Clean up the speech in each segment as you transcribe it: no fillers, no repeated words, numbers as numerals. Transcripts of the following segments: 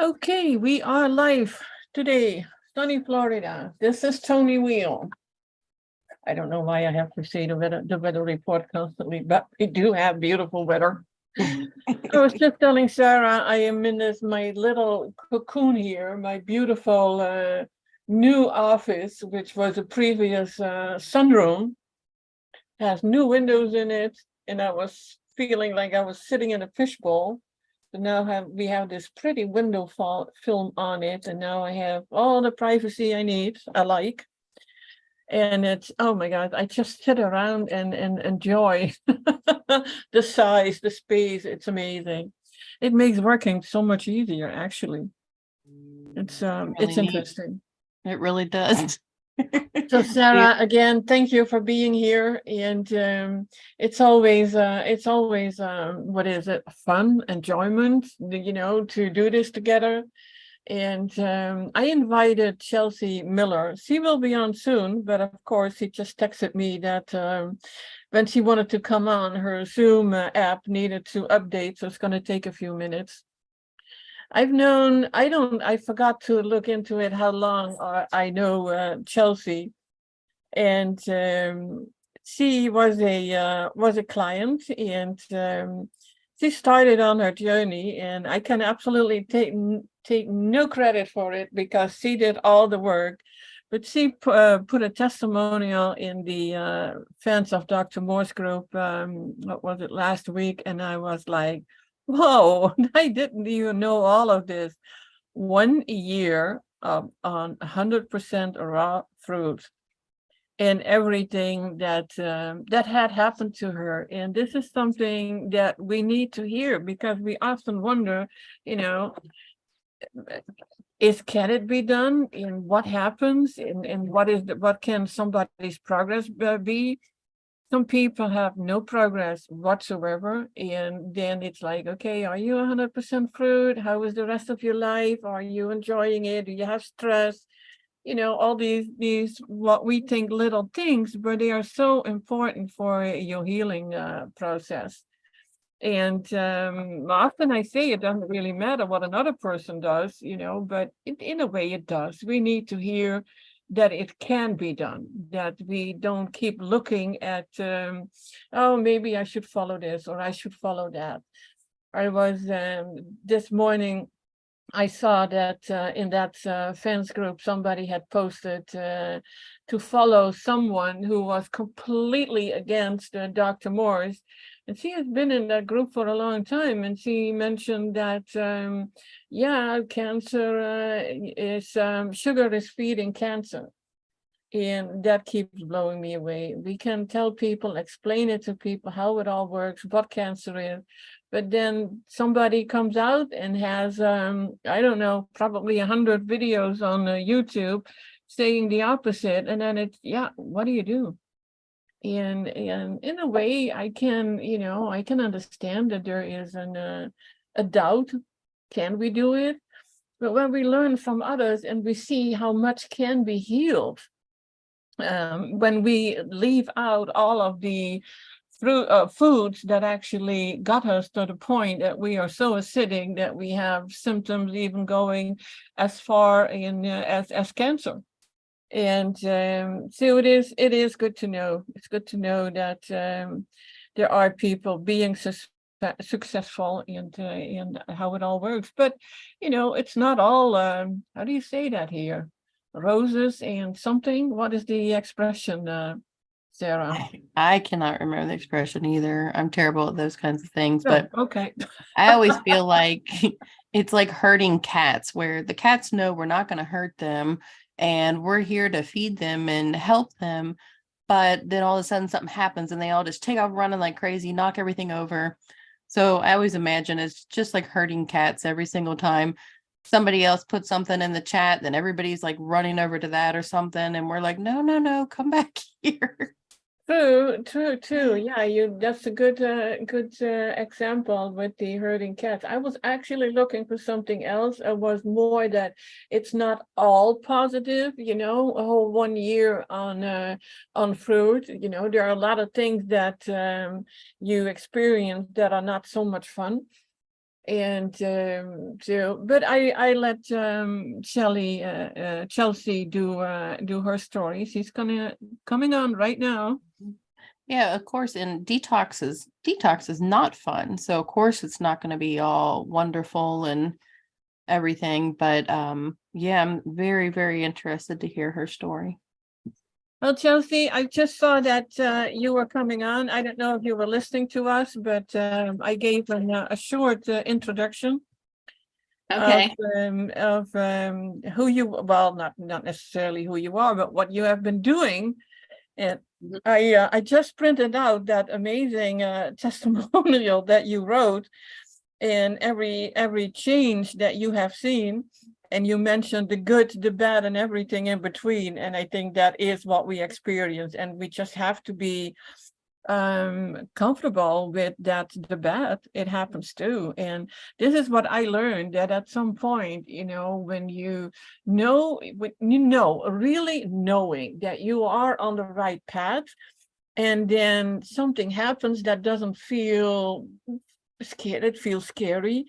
Okay, we are live today, sunny Florida. This is Toni Weel. I don't know why I have to say the weather report constantly, but we do have beautiful weather. I was just telling Sara I am in this my little cocoon here, my beautiful new office, which was a previous sunroom, has new windows in it, and I was feeling like I was sitting in a fishbowl. But now we have this pretty window film on it, and now I have all the privacy I need. I like, and it's oh my god, I just sit around and enjoy the size, the space. It's amazing. It makes working so much easier. Actually, it's Really neat. interesting. It really does. So Sara, again, thank you for being here. And it's always what is it? Fun, enjoyment, to do this together. And I invited Chelsea Miller. She will be on soon, but of course, he just texted me that when she wanted to come on, her Zoom app needed to update, so it's going to take a few minutes. I forgot to look into it how long I know Chelsea, and she was a client, and she started on her journey, and I can absolutely take no credit for it because she did all the work, but she put a testimonial in the Fans of Dr. Morse group. What was it, last week? And I was like, whoa, I didn't even know all of this. 1 year on 100% raw fruit and everything that had happened to her. And this is something that we need to hear because we often wonder, can it be done? And what happens? And what can somebody's progress be? Some people have no progress whatsoever, and then it's like, okay, are you 100% fruit? How is the rest of your life? Are you enjoying it? Do you have stress? All these what we think little things, but they are so important for your healing process. And often I say it doesn't really matter what another person does, but in a way it does. We need to hear that it can be done, that we don't keep looking at, oh, maybe I should follow this or I should follow that. I was this morning, I saw that in that fans group, somebody had posted to follow someone who was completely against Dr. Morse. And she has been in that group for a long time. And she mentioned that, cancer sugar is feeding cancer. And that keeps blowing me away. We can tell people, explain it to people, how it all works, what cancer is. But then somebody comes out and has, I don't know, probably 100 videos on YouTube saying the opposite. And then it's, what do you do? And in a way, I can understand that there is a doubt. Can we do it? But when we learn from others and we see how much can be healed, when we leave out all of the foods that actually got us to the point that we are so acidic that we have symptoms even going as far in as cancer. And so it is good to know. It's good to know that there are people being successful in how it all works. But it's not all. How do you say that here? Roses and something. What is the expression, Sara? I cannot remember the expression either. I'm terrible at those kinds of things, but okay. I always feel like it's like herding cats, where the cats know we're not going to hurt them and we're here to feed them and help them. But then all of a sudden something happens and they all just take off running like crazy, knock everything over. So I always imagine it's just like herding cats every single time somebody else puts something in the chat, then everybody's like running over to that or something. And we're like, no, come back here. True. Yeah, that's a good example with the herding cats. I was actually looking for something else. It was more that it's not all positive, a whole 1 year on fruit. There are a lot of things that you experience that are not so much fun. And but I let Chelsea do her story. She's coming on right now. Yeah, of course. And detox is not fun. So of course it's not going to be all wonderful and everything. But yeah, I'm very, very interested to hear her story. Well, Chelsea, I just saw that you were coming on. I don't know if you were listening to us, but I gave a short introduction Okay. of who you, well, not necessarily who you are, but what you have been doing. And Mhm. I just printed out that amazing testimonial that you wrote, and every change that you have seen. And you mentioned the good, the bad, and everything in between. And I think that is what we experience. And we just have to be comfortable with that. The bad, it happens too. And this is what I learned, that at some point, when really knowing that you are on the right path, and then something happens that doesn't feel scared, it feels scary.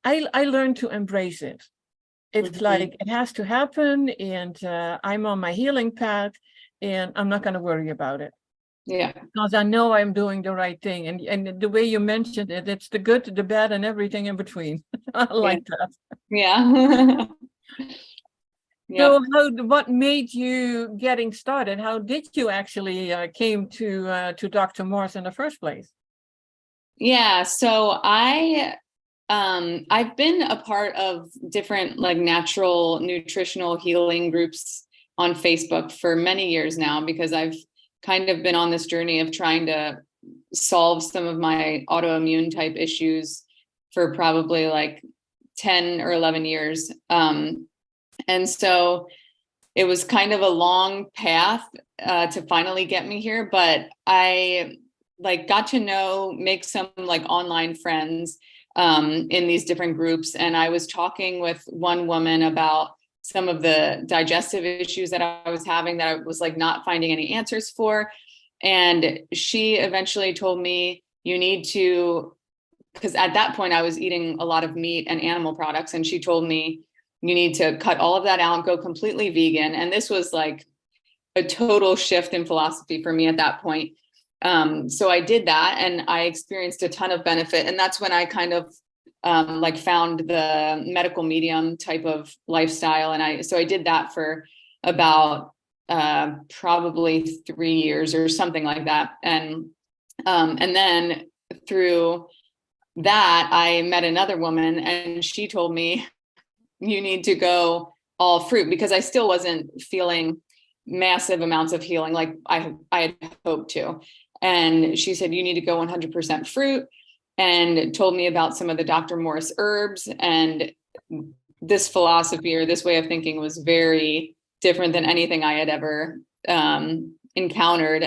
I learned to embrace it. It's like it has to happen, and I'm on my healing path, and I'm not going to worry about it. Yeah. Because I know I'm doing the right thing. And the way you mentioned it, it's the good, the bad, and everything in between. I like that. Yeah. So what made you getting started? How did you actually came to Dr. Morse in the first place? Yeah. So I've been a part of different like natural nutritional healing groups on Facebook for many years now, because I've kind of been on this journey of trying to solve some of my autoimmune type issues for probably like 10 or 11 years. And so it was kind of a long path to finally get me here, but I like got to make some like online friends in these different groups. And I was talking with one woman about some of the digestive issues that I was having, that I was like not finding any answers for. And she eventually told me, you need to, because at that point I was eating a lot of meat and animal products. And she told me, you need to cut all of that out and go completely vegan. And this was like a total shift in philosophy for me at that point. So I did that, and I experienced a ton of benefit. And that's when I kind of like found the medical medium type of lifestyle. And I did that for about probably 3 years or something like that. And then through that, I met another woman, and she told me, you need to go all fruit, because I still wasn't feeling massive amounts of healing like I had hoped to. And she said, you need to go 100% fruit, and told me about some of the Dr. Morse herbs. And this philosophy, or this way of thinking, was very different than anything I had ever encountered.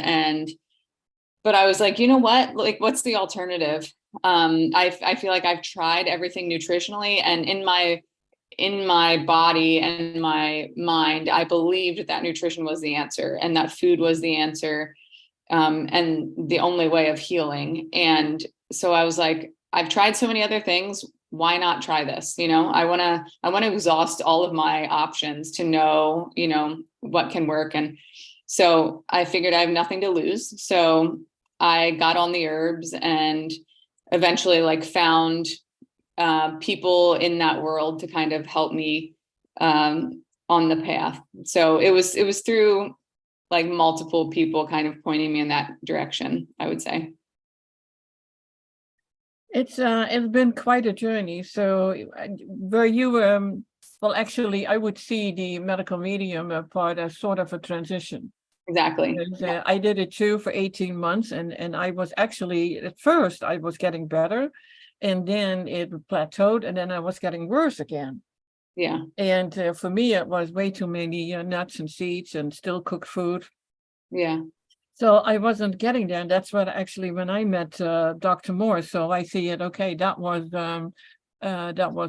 But I was like, you know what, like, what's the alternative? I feel like I've tried everything nutritionally, and in my body and my mind, I believed that nutrition was the answer, and that food was the answer, and the only way of healing. And so I was like, I've tried so many other things. Why not try this? I want to exhaust all of my options to know, what can work. And so I figured I have nothing to lose. So I got on the herbs, and eventually like found people in that world to kind of help me on the path. So it was through like multiple people kind of pointing me in that direction, I would say. It's been quite a journey. So were you well, actually, I would see the medical medium part as sort of a transition. Exactly. Because, I did it too for 18 months, and I was actually, at first I was getting better, and then it plateaued, and then I was getting worse again. Yeah. And for me, it was way too many nuts and seeds and still cooked food. Yeah. So I wasn't getting there. And that's what actually, when I met Dr. Morse, so I see it, okay, that was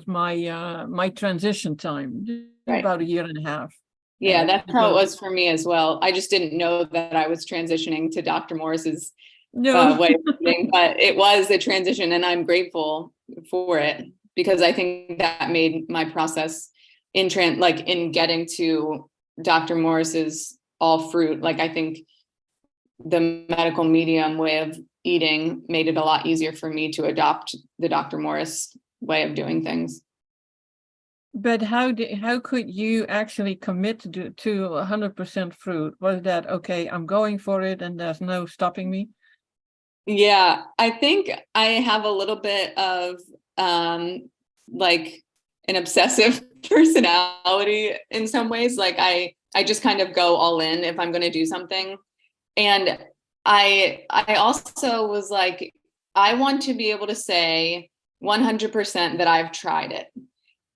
my transition time, Right. about 1.5 years. Yeah, that's how it was for me as well. I just didn't know that I was transitioning to Dr. Morse's way of living, but it was a transition, and I'm grateful for it. because I think that made my process in getting to Dr. Morse's all fruit. Like, I think the medical medium way of eating made it a lot easier for me to adopt the Dr. Morse way of doing things. But how could you actually commit to 100% fruit? Was that, okay, I'm going for it and there's no stopping me? Yeah, I think I have a little bit of like an obsessive personality in some ways. Like I just kind of go all in if I'm going to do something. And I also was like, I want to be able to say 100% that I've tried it.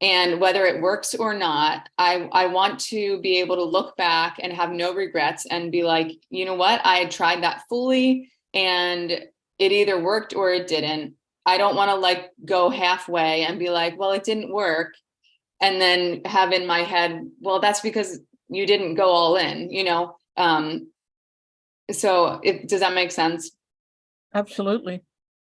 And whether it works or not, I want to be able to look back and have no regrets and be like, you know what, I tried that fully and it either worked or it didn't. I don't want to like go halfway and be like, well, it didn't work. And then have in my head, well, that's because you didn't go all in, you know? So does that make sense? Absolutely.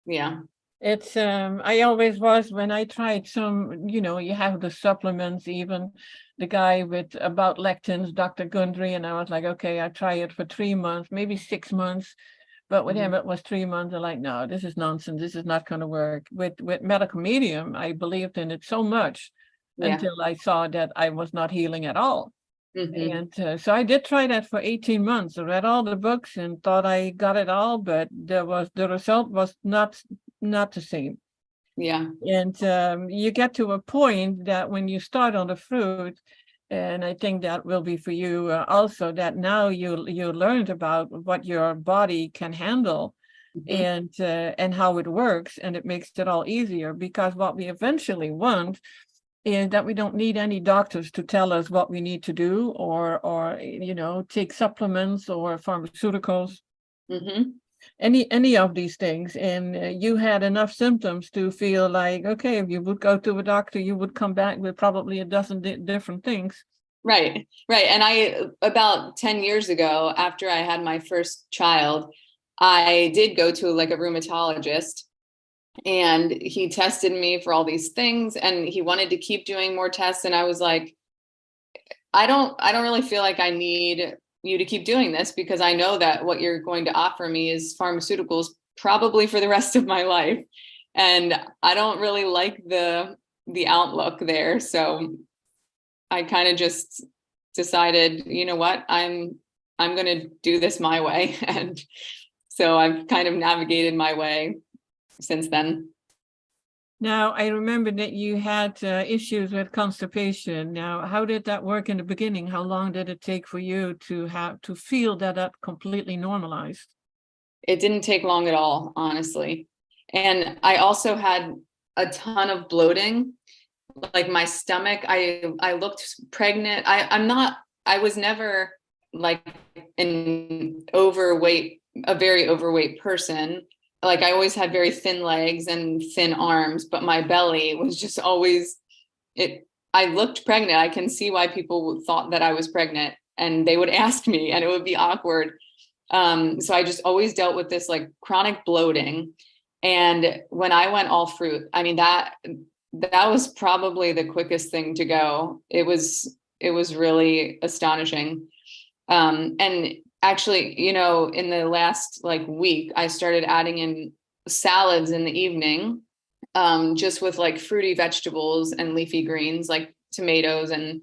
Yeah. It's I always was when I tried some, you have the supplements, even the guy with about lectins, Dr. Gundry, and I was like, okay, I try it for 3 months, maybe 6 months, but with him it was 3 months. I'm like, no, this is nonsense. This is not going to work. With medical medium, I believed in it so much until I saw that I was not healing at all. And so I did try that for 18 months. I read all the books and thought I got it all, but the result was not the same. Yeah. And you get to a point that when you start on the fruit, and I think that will be for you also, that now you learned about what your body can handle and how it works, and it makes it all easier, because what we eventually want is that we don't need any doctors to tell us what we need to do, or take supplements or pharmaceuticals. Any of these things. And you had enough symptoms to feel like, okay, if you would go to a doctor, you would come back with probably a dozen different things. Right. And about 10 years ago, after I had my first child, I did go to like a rheumatologist, and he tested me for all these things, and he wanted to keep doing more tests. And I was like, I don't really feel like I need you to keep doing this, because I know that what you're going to offer me is pharmaceuticals probably for the rest of my life. And I don't really like the outlook there. So I kind of just decided, you know what, I'm going to do this my way. And so I've kind of navigated my way since then. Now, I remember that you had issues with constipation. Now, how did that work in the beginning? How long did it take for you to feel that completely normalized? It didn't take long at all, honestly. And I also had a ton of bloating, like my stomach. I looked pregnant. I was never like a very overweight person. Like I always had very thin legs and thin arms, but my belly was just always I looked pregnant. I can see why people thought that I was pregnant, and they would ask me, and it would be awkward. So I just always dealt with this like chronic bloating. And when I went all fruit, I mean, that was probably the quickest thing to go. It was really astonishing. And actually, in the last like week, I started adding in salads in the evening, just with like fruity vegetables and leafy greens, like tomatoes and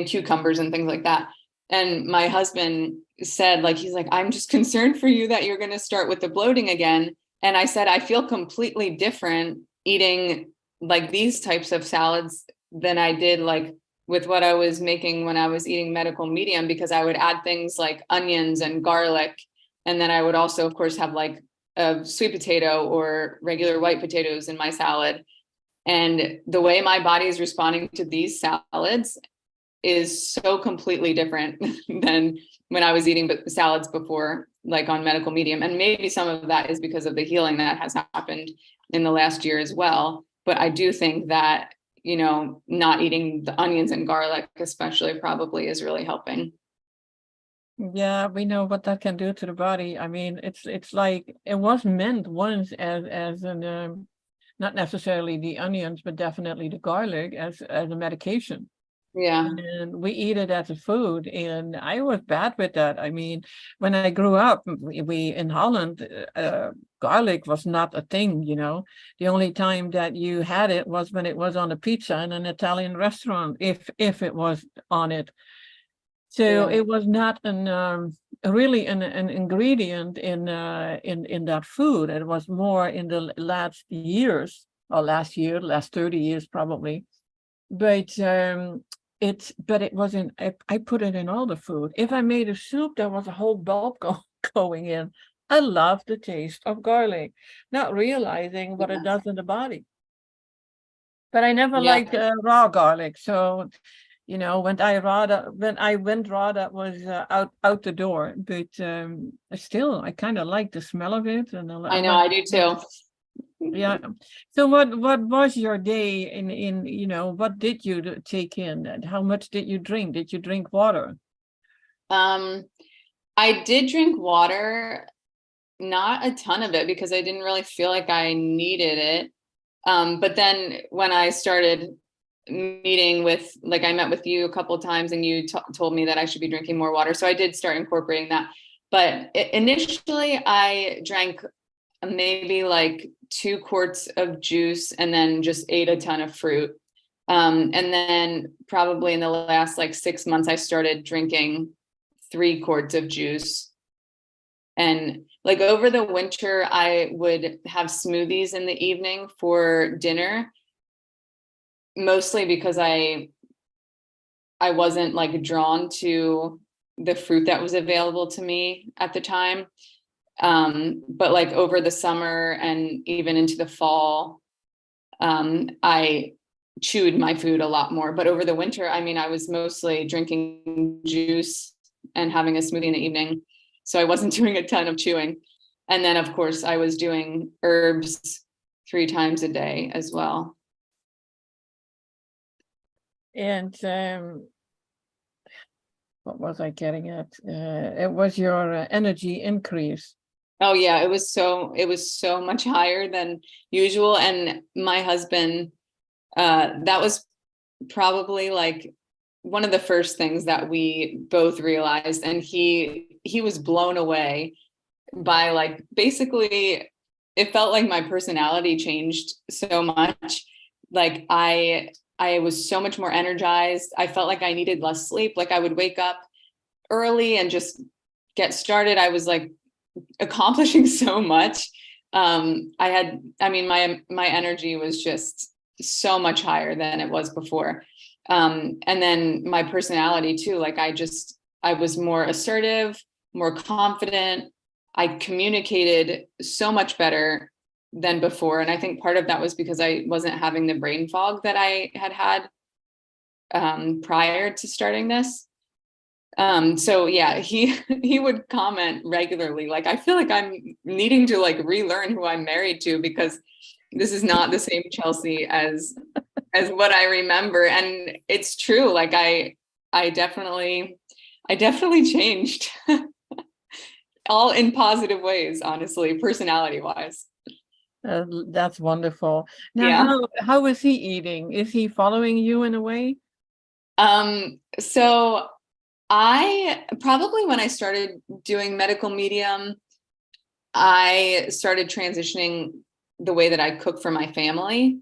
cucumbers and things like that. And my husband said, like, he's like, I'm just concerned for you that you're going to start with the bloating again. And I said, I feel completely different eating like these types of salads than I did like with what I was making when I was eating medical medium, because I would add things like onions and garlic. And then I would also, of course, have like a sweet potato or regular white potatoes in my salad. And the way my body is responding to these salads is so completely different than when I was eating salads before, like on medical medium. And maybe some of that is because of the healing that has happened in the last year as well. But I do think that, not eating the onions and garlic, especially, probably is really helping. Yeah, we know what that can do to the body. I mean, it's like it was meant once as an not necessarily the onions, but definitely the garlic as a medication. Yeah. And we eat it as a food, and I was bad with that. I mean, when I grew up, we in Holland, garlic was not a thing, you know. The only time that you had it was when it was on a pizza in an Italian restaurant, if it was on it. So Yeah. it was not really an ingredient in that food. It was more in the last years, or last 30 years probably. But it wasn't. I put it in all the food. If I made a soup, there was a whole bulb going in. I love the taste of garlic, not realizing what it Yeah. does in the body. But I never Yeah. liked raw garlic, so you know, when I went raw, that was out the door. But still, I kind of like the smell of it, and I know, I do too. yeah. So what was your day in you know, what did you take in, and how much did you drink? Did you drink water? I did drink water, not a ton of it because I didn't really feel like I needed it. But then when I started meeting with, like, I met with you a couple of times and you told me that I should be drinking more water. So I did start incorporating that. But initially I drank maybe like 2 quarts of juice and then just ate a ton of fruit. And then probably in the last like 6 months, I started drinking 3 quarts of juice. And like over the winter, I would have smoothies in the evening for dinner, mostly because I wasn't like drawn to the fruit that was available to me at the time. But like over the summer and even into the fall, I chewed my food a lot more. But over the winter, I mean, I was mostly drinking juice and having a smoothie in the evening. So I wasn't doing a ton of chewing. And then, of course, I was doing herbs 3 times a day as well. And what was I getting at? It was your energy increase. Oh yeah, it was so much higher than usual. And my husband, that was probably like one of the first things that we both realized. And he was blown away by, like, basically it felt like my personality changed so much. Like I was so much more energized. I felt like I needed less sleep. Like I would wake up early and just get started. I was like accomplishing so much. My energy was just so much higher than it was before. And then my personality too, like I was more assertive, more confident. I communicated so much better than before. And I think part of that was because I wasn't having the brain fog that I had prior to starting this. So yeah, he would comment regularly, like, I feel like I'm needing to like relearn who I'm married to, because this is not the same Chelsea as what I remember. And it's true. Like I definitely changed all in positive ways, honestly, personality wise. That's wonderful. Now, Yeah. how is he eating? Is he following you in a way? So I probably, when I started doing medical medium, I started transitioning the way that I cook for my family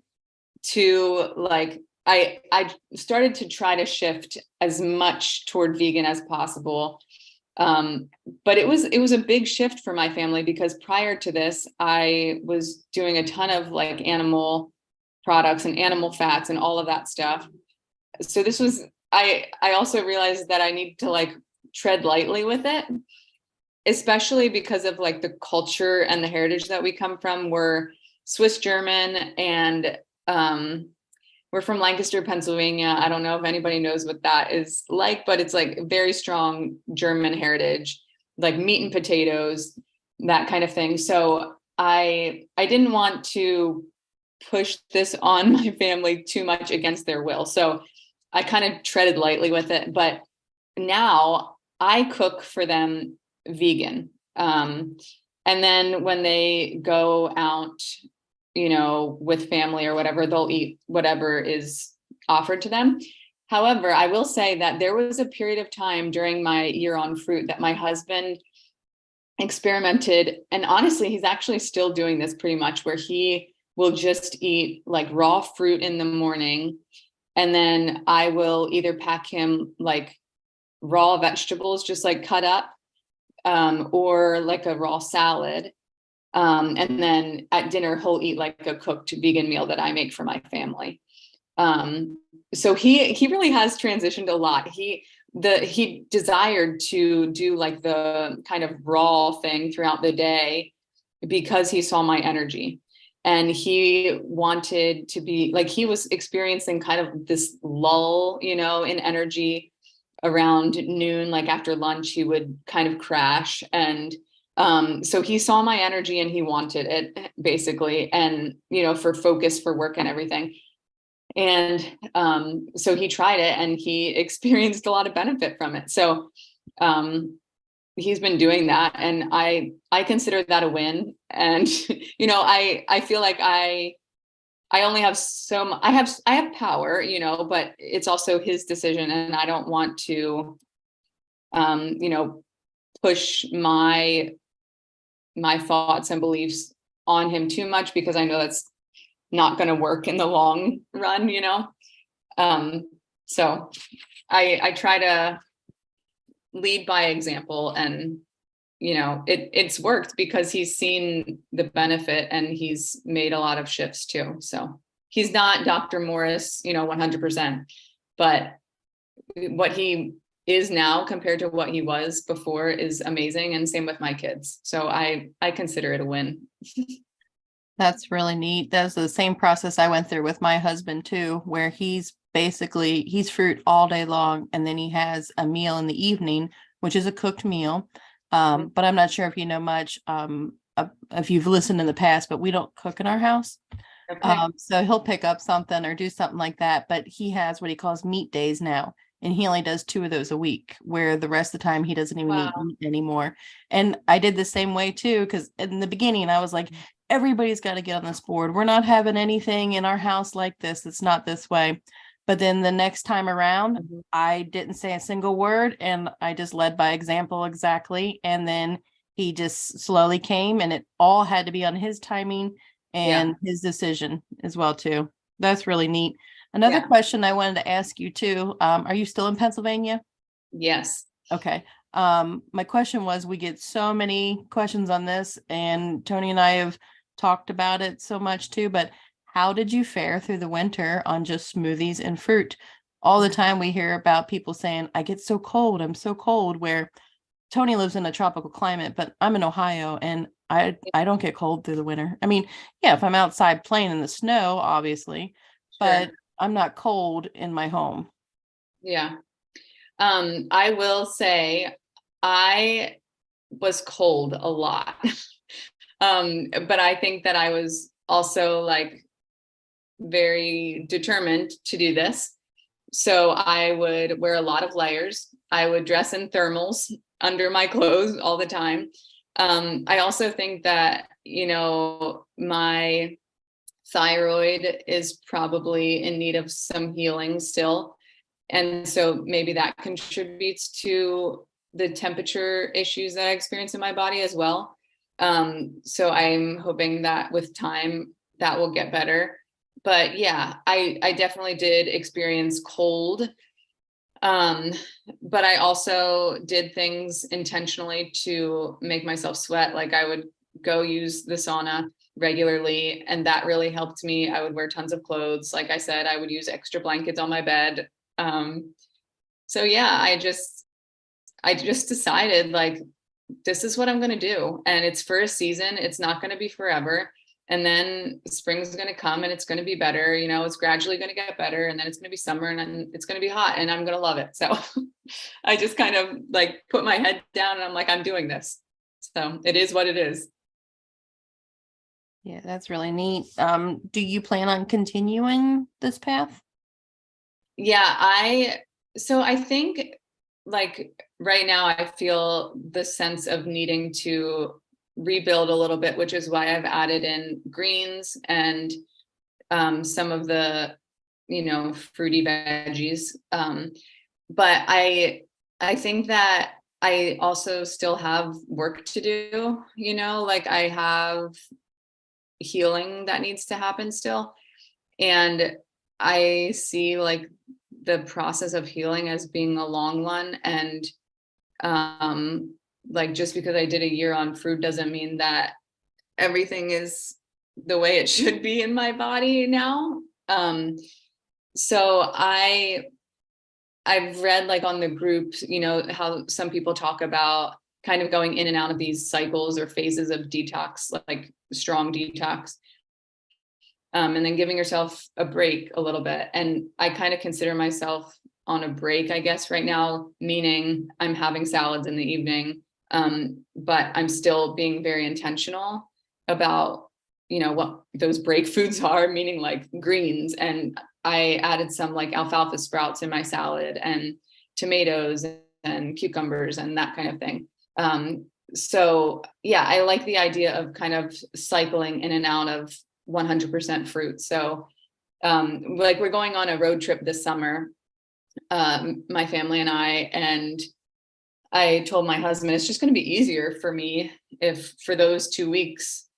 to, like, I started to try to shift as much toward vegan as possible. But it was a big shift for my family, because prior to this, I was doing a ton of like animal products and animal fats and all of that stuff. So this was, I also realized that I need to like tread lightly with it, especially because of like the culture and the heritage that we come from. We're Swiss German, and we're from Lancaster, Pennsylvania. I don't know if anybody knows what that is like, but it's like very strong German heritage, like meat and potatoes, that kind of thing. So I didn't want to push this on my family too much against their will. So I kind of treaded lightly with it. But now I cook for them vegan. And then when they go out with family or whatever, they'll eat whatever is offered to them. However, I will say that there was a period of time during my year on fruit that my husband experimented, and honestly, he's actually still doing this pretty much, where he will just eat like raw fruit in the morning, and then I will either pack him like raw vegetables, just like cut up, or like a raw salad. And then at dinner, he'll eat like a cooked vegan meal that I make for my family. So he really has transitioned a lot. He desired to do like the kind of raw thing throughout the day because he saw my energy, and he wanted to be like, he was experiencing kind of this lull, in energy around noon. Like after lunch, he would kind of crash. And so he saw my energy and he wanted it basically, and for focus, for work and everything. And so he tried it and he experienced a lot of benefit from it. So he's been doing that, and I consider that a win. And I feel like I only have I have power, but it's also his decision, and I don't want to push my thoughts and beliefs on him too much, because I know that's not going to work in the long run, so I try to lead by example, and it's worked because he's seen the benefit and he's made a lot of shifts too. So he's not Dr. Morse, 100%, but what he is now compared to what he was before is amazing. And same with my kids. So I consider it a win. That's really neat. That's the same process I went through with my husband too, where he's fruit all day long, and then he has a meal in the evening, which is a cooked meal. But I'm not sure if you know much, if you've listened in the past, but we don't cook in our house. Okay. So he'll pick up something or do something like that. But he has what he calls meat days now, and he only does 2 of those a week, where the rest of the time he doesn't even eat meat anymore. And I did the same way too, because in the beginning I was like, everybody's got to get on this board. We're not having anything in our house like this. It's not this way. But then the next time around, I didn't say a single word, and I just led by example exactly. And then he just slowly came, and it all had to be on his timing and his decision as well too. That's really neat. Another question I wanted to ask you too. Are you still in Pennsylvania? Yes. Okay. My question was, we get so many questions on this, and Toni and I have talked about it so much too, but how did you fare through the winter on just smoothies and fruit? All the time we hear about people saying, I get so cold, I'm so cold, where Toni lives in a tropical climate, but I'm in Ohio, and I don't get cold through the winter. I mean, yeah, if I'm outside playing in the snow, obviously, but I'm not cold in my home. Yeah. I will say I was cold a lot. But I think that I was also like very determined to do this. So I would wear a lot of layers. I would dress in thermals under my clothes all the time. I also think that, my thyroid is probably in need of some healing still. And so maybe that contributes to the temperature issues that I experience in my body as well. So I'm hoping that with time that will get better. But yeah, I definitely did experience cold. But I also did things intentionally to make myself sweat. Like I would go use the sauna regularly, and that really helped me. I would wear tons of clothes. Like I said, I would use extra blankets on my bed. So yeah, I just decided like, this is what I'm going to do. And it's for a season. It's not going to be forever. And then spring's going to come and it's going to be better. It's gradually going to get better. And then it's going to be summer, and then it's going to be hot, and I'm going to love it. So I just kind of like put my head down, and I'm like, I'm doing this. So it is what it is. Yeah, that's really neat. Do you plan on continuing this path? Yeah, I think like right now I feel the sense of needing to rebuild a little bit, which is why I've added in greens and some of the, fruity veggies. But I think that I also still have work to do, like I have healing that needs to happen still. And I see like the process of healing as being a long one. And like just because I did a year on fruit doesn't mean that everything is the way it should be in my body now. So I've read like on the groups, how some people talk about kind of going in and out of these cycles or phases of detox, like strong detox, and then giving yourself a break a little bit. And I kind of consider myself on a break, I guess, right now, meaning I'm having salads in the evening, but I'm still being very intentional about, what those break foods are, meaning like greens. And I added some like alfalfa sprouts in my salad and tomatoes and cucumbers and that kind of thing. So yeah, I like the idea of kind of cycling in and out of 100% fruit. So like we're going on a road trip this summer, my family and I told my husband, it's just going to be easier for me if for those 2 weeks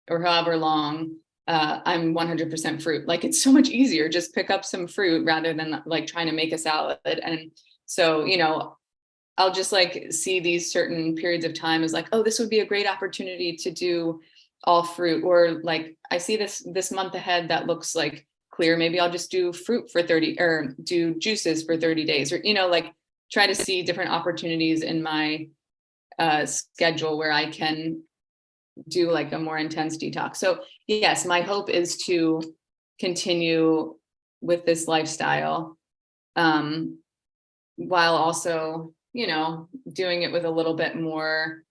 or however long, I'm 100% fruit. Like it's so much easier, just pick up some fruit rather than like trying to make a salad. And so, I'll just like see these certain periods of time as like, oh, this would be a great opportunity to do all fruit, or like I see this month ahead that looks like clear. Maybe I'll just do fruit for 30 or do juices for 30 days, or, like try to see different opportunities in my schedule where I can do like a more intense detox. So yes, my hope is to continue with this lifestyle, while also, doing it with a little bit more,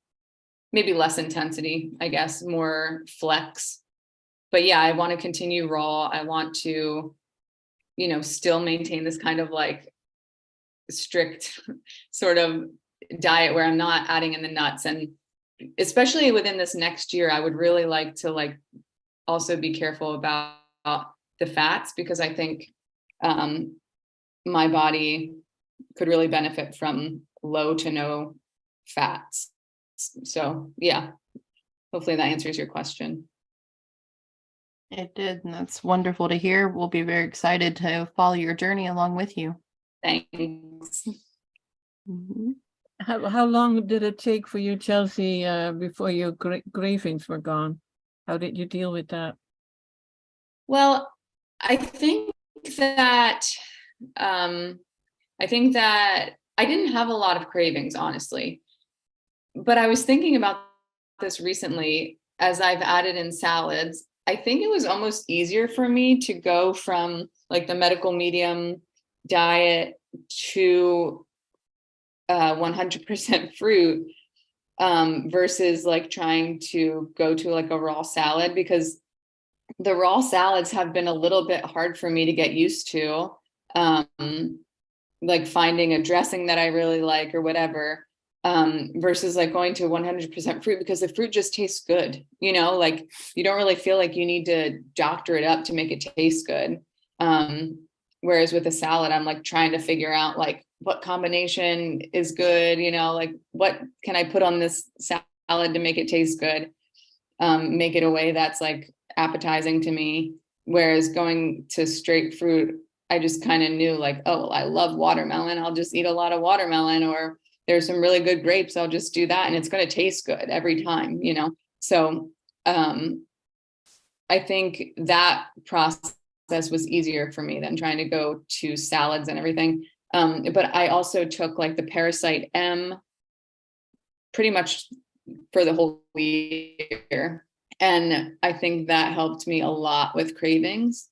maybe less intensity, I guess, more flex. But yeah, I want to continue raw. I want to, still maintain this kind of like strict sort of diet where I'm not adding in the nuts. And especially within this next year, I would really like to like also be careful about the fats, because I think my body could really benefit from low to no fats. So yeah, hopefully that answers your question. It did, and that's wonderful to hear. We'll be very excited to follow your journey along with you. Thanks. Mm-hmm. How long did it take for you, Chelsea, before your cravings were gone? How did you deal with that? Well, I think that I didn't have a lot of cravings, honestly. But I was thinking about this recently as I've added in salads. I think it was almost easier for me to go from like the medical medium diet to 100% fruit, versus like trying to go to like a raw salad, because the raw salads have been a little bit hard for me to get used to, like finding a dressing that I really like or whatever, versus like going to 100% fruit, because the fruit just tastes good, like you don't really feel like you need to doctor it up to make it taste good. Whereas with a salad, I'm like trying to figure out like what combination is good, like what can I put on this salad to make it taste good, make it a way that's like appetizing to me. Whereas going to straight fruit, I just kind of knew like, oh, well, I love watermelon, I'll just eat a lot of watermelon, or there's some really good grapes, I'll just do that and it's going to taste good every time, So I think that process was easier for me than trying to go to salads and everything. But I also took like the Parasite M pretty much for the whole year. And I think that helped me a lot with cravings.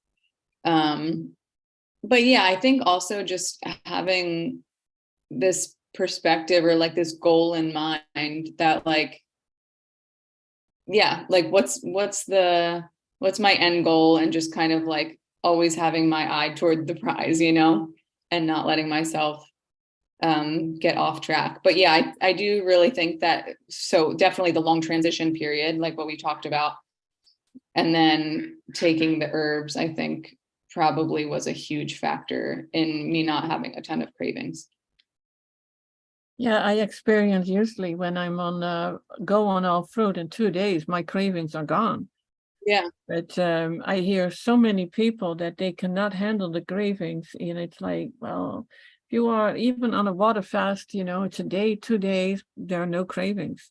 But yeah, I think also just having this perspective or like this goal in mind that like, yeah, like what's my end goal, and just kind of like always having my eye toward the prize, and not letting myself get off track. But yeah, I do really think that, so definitely the long transition period, like what we talked about, and then taking the herbs, I think probably was a huge factor in me not having a ton of cravings. Yeah, I experience usually when I'm on go on all fruit in 2 days, my cravings are gone. Yeah. But I hear so many people that they cannot handle the cravings, and it's like, well, if you are even on a water fast, it's a day, 2 days, there are no cravings.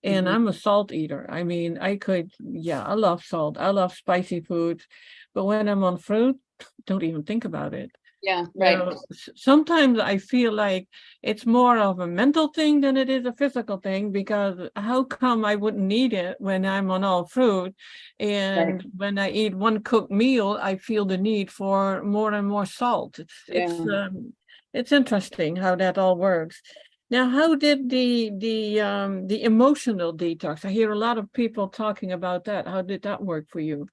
And Mhm. I'm a salt eater. I mean, I love salt. I love spicy foods. But when I'm on fruit, don't even think about it. Yeah, right. Sometimes I feel like it's more of a mental thing than it is a physical thing, because how come I wouldn't need it when I'm on all fruit? And when I eat one cooked meal, I feel the need for more and more salt. It's interesting how that all works. Now, how did the emotional detox? I hear a lot of people talking about that. How did that work for you?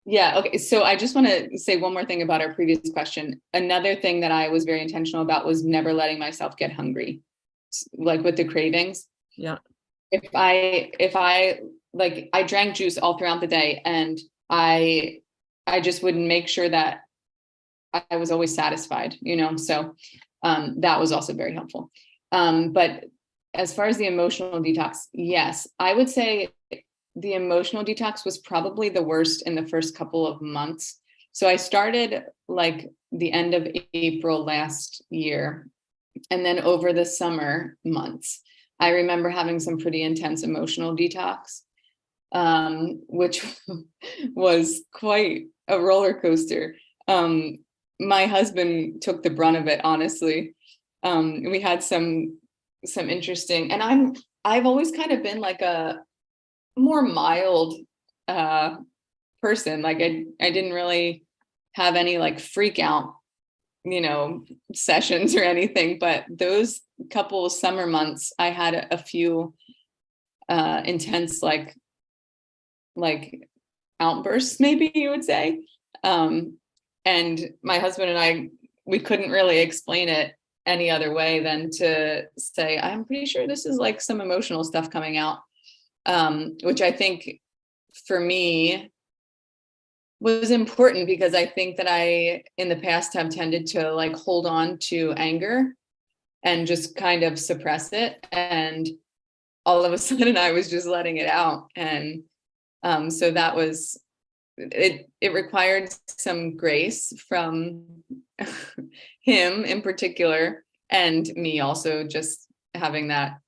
Yeah. Okay. So I just want to say one more thing about our previous question. Another thing that I was very intentional about was never letting myself get hungry, like with the cravings. Yeah. If I like, I drank juice all throughout the day, and I just would make sure that I was always satisfied, so that was also very helpful. But as far as the emotional detox, yes, I would say the emotional detox was probably the worst in the first couple of months. So I started like the end of April last year. And then over the summer months, I remember having some pretty intense emotional detox, which was quite a roller coaster. My husband took the brunt of it, honestly. We had some interesting, and I've always kind of been like a more mild person. Like I didn't really have any like freak out, sessions or anything, but those couple of summer months, I had a few intense like outbursts, maybe you would say. And my husband and I, we couldn't really explain it any other way than to say, I'm pretty sure this is like some emotional stuff coming out. Which I think for me was important, because I think that I in the past have tended to like hold on to anger and just kind of suppress it. And all of a sudden I was just letting it out. And so that was, it required some grace from him in particular, and me also just having that,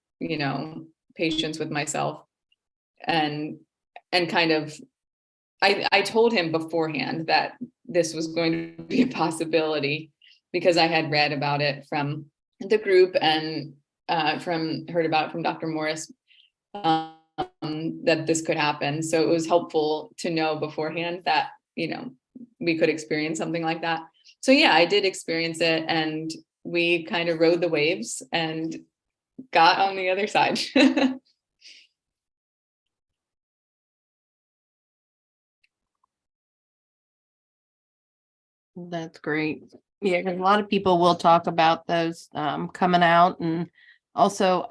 patience with myself. And kind of, I told him beforehand that this was going to be a possibility, because I had read about it from the group and heard about it from Dr. Morse, that this could happen. So it was helpful to know beforehand that, we could experience something like that. So yeah, I did experience it, and we kind of rode the waves and got on the other side. That's great. Yeah, 'cause a lot of people will talk about those coming out. And also,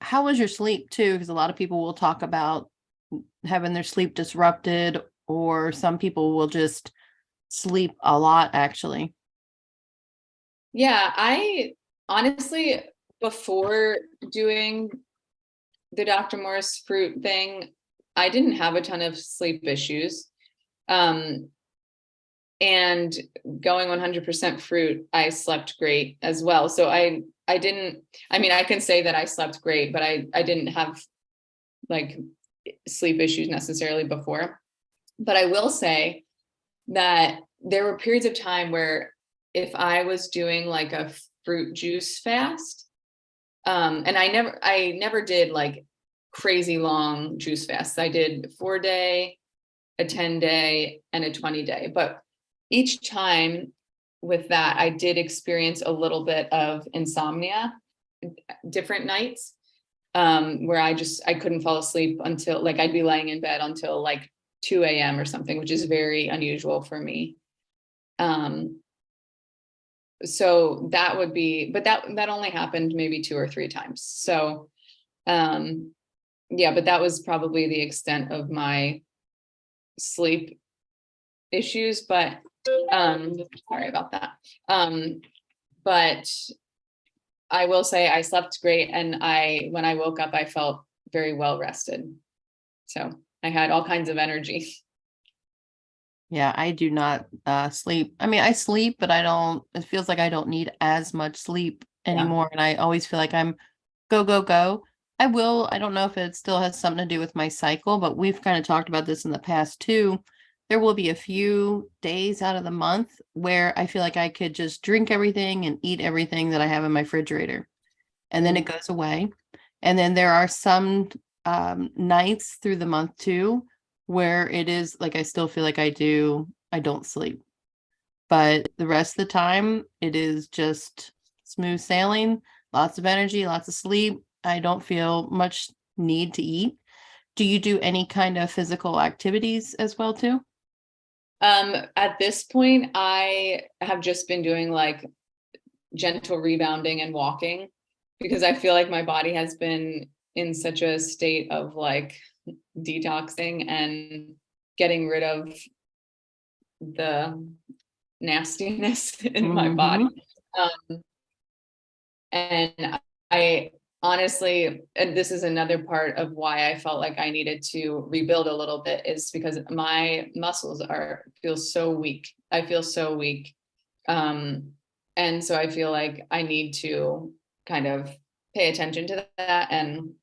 how was your sleep too? Because a lot of people will talk about having their sleep disrupted, or some people will just sleep a lot, actually. Yeah, I honestly, before doing the Dr. Morse fruit thing, I didn't have a ton of sleep issues. And going 100% fruit, I slept great as well. So I didn't, I mean, I can say that I slept great, but I didn't have like sleep issues necessarily before. But I will say that there were periods of time where if I was doing like a fruit juice fast, and I never did like crazy long juice fasts. I did 4-day, a 10-day, and a 20-day. But each time with that, I did experience a little bit of insomnia, different nights, where I couldn't fall asleep until like I'd be laying in bed until like 2 a.m. or something, which is very unusual for me. so that would be, but that only happened maybe 2 or 3 times. So, yeah, but that was probably the extent of my sleep issues, but, sorry about that. But I will say I slept great, and when I woke up, I felt very well rested. So I had all kinds of energy. Yeah, I do not sleep. I mean, I sleep, but it feels like I don't need as much sleep anymore. And I always feel like I'm go, go, go. I don't know if it still has something to do with my cycle, but we've kind of talked about this in the past too. There will be a few days out of the month where I feel like I could just drink everything and eat everything that I have in my refrigerator. And then it goes away. And then there are some nights through the month too, where it is like I still feel like I don't sleep. But the rest of the time, it is just smooth sailing, lots of energy, lots of sleep. I don't feel much need to eat. Do you do any kind of physical activities as well too? At this point, I have just been doing like gentle rebounding and walking, because I feel like my body has been in such a state of like detoxing and getting rid of the nastiness in my body. And I honestly, and this is another part of why I felt like I needed to rebuild a little bit, is because my muscles feel so weak. I feel so weak. And so I feel like I need to kind of pay attention to that and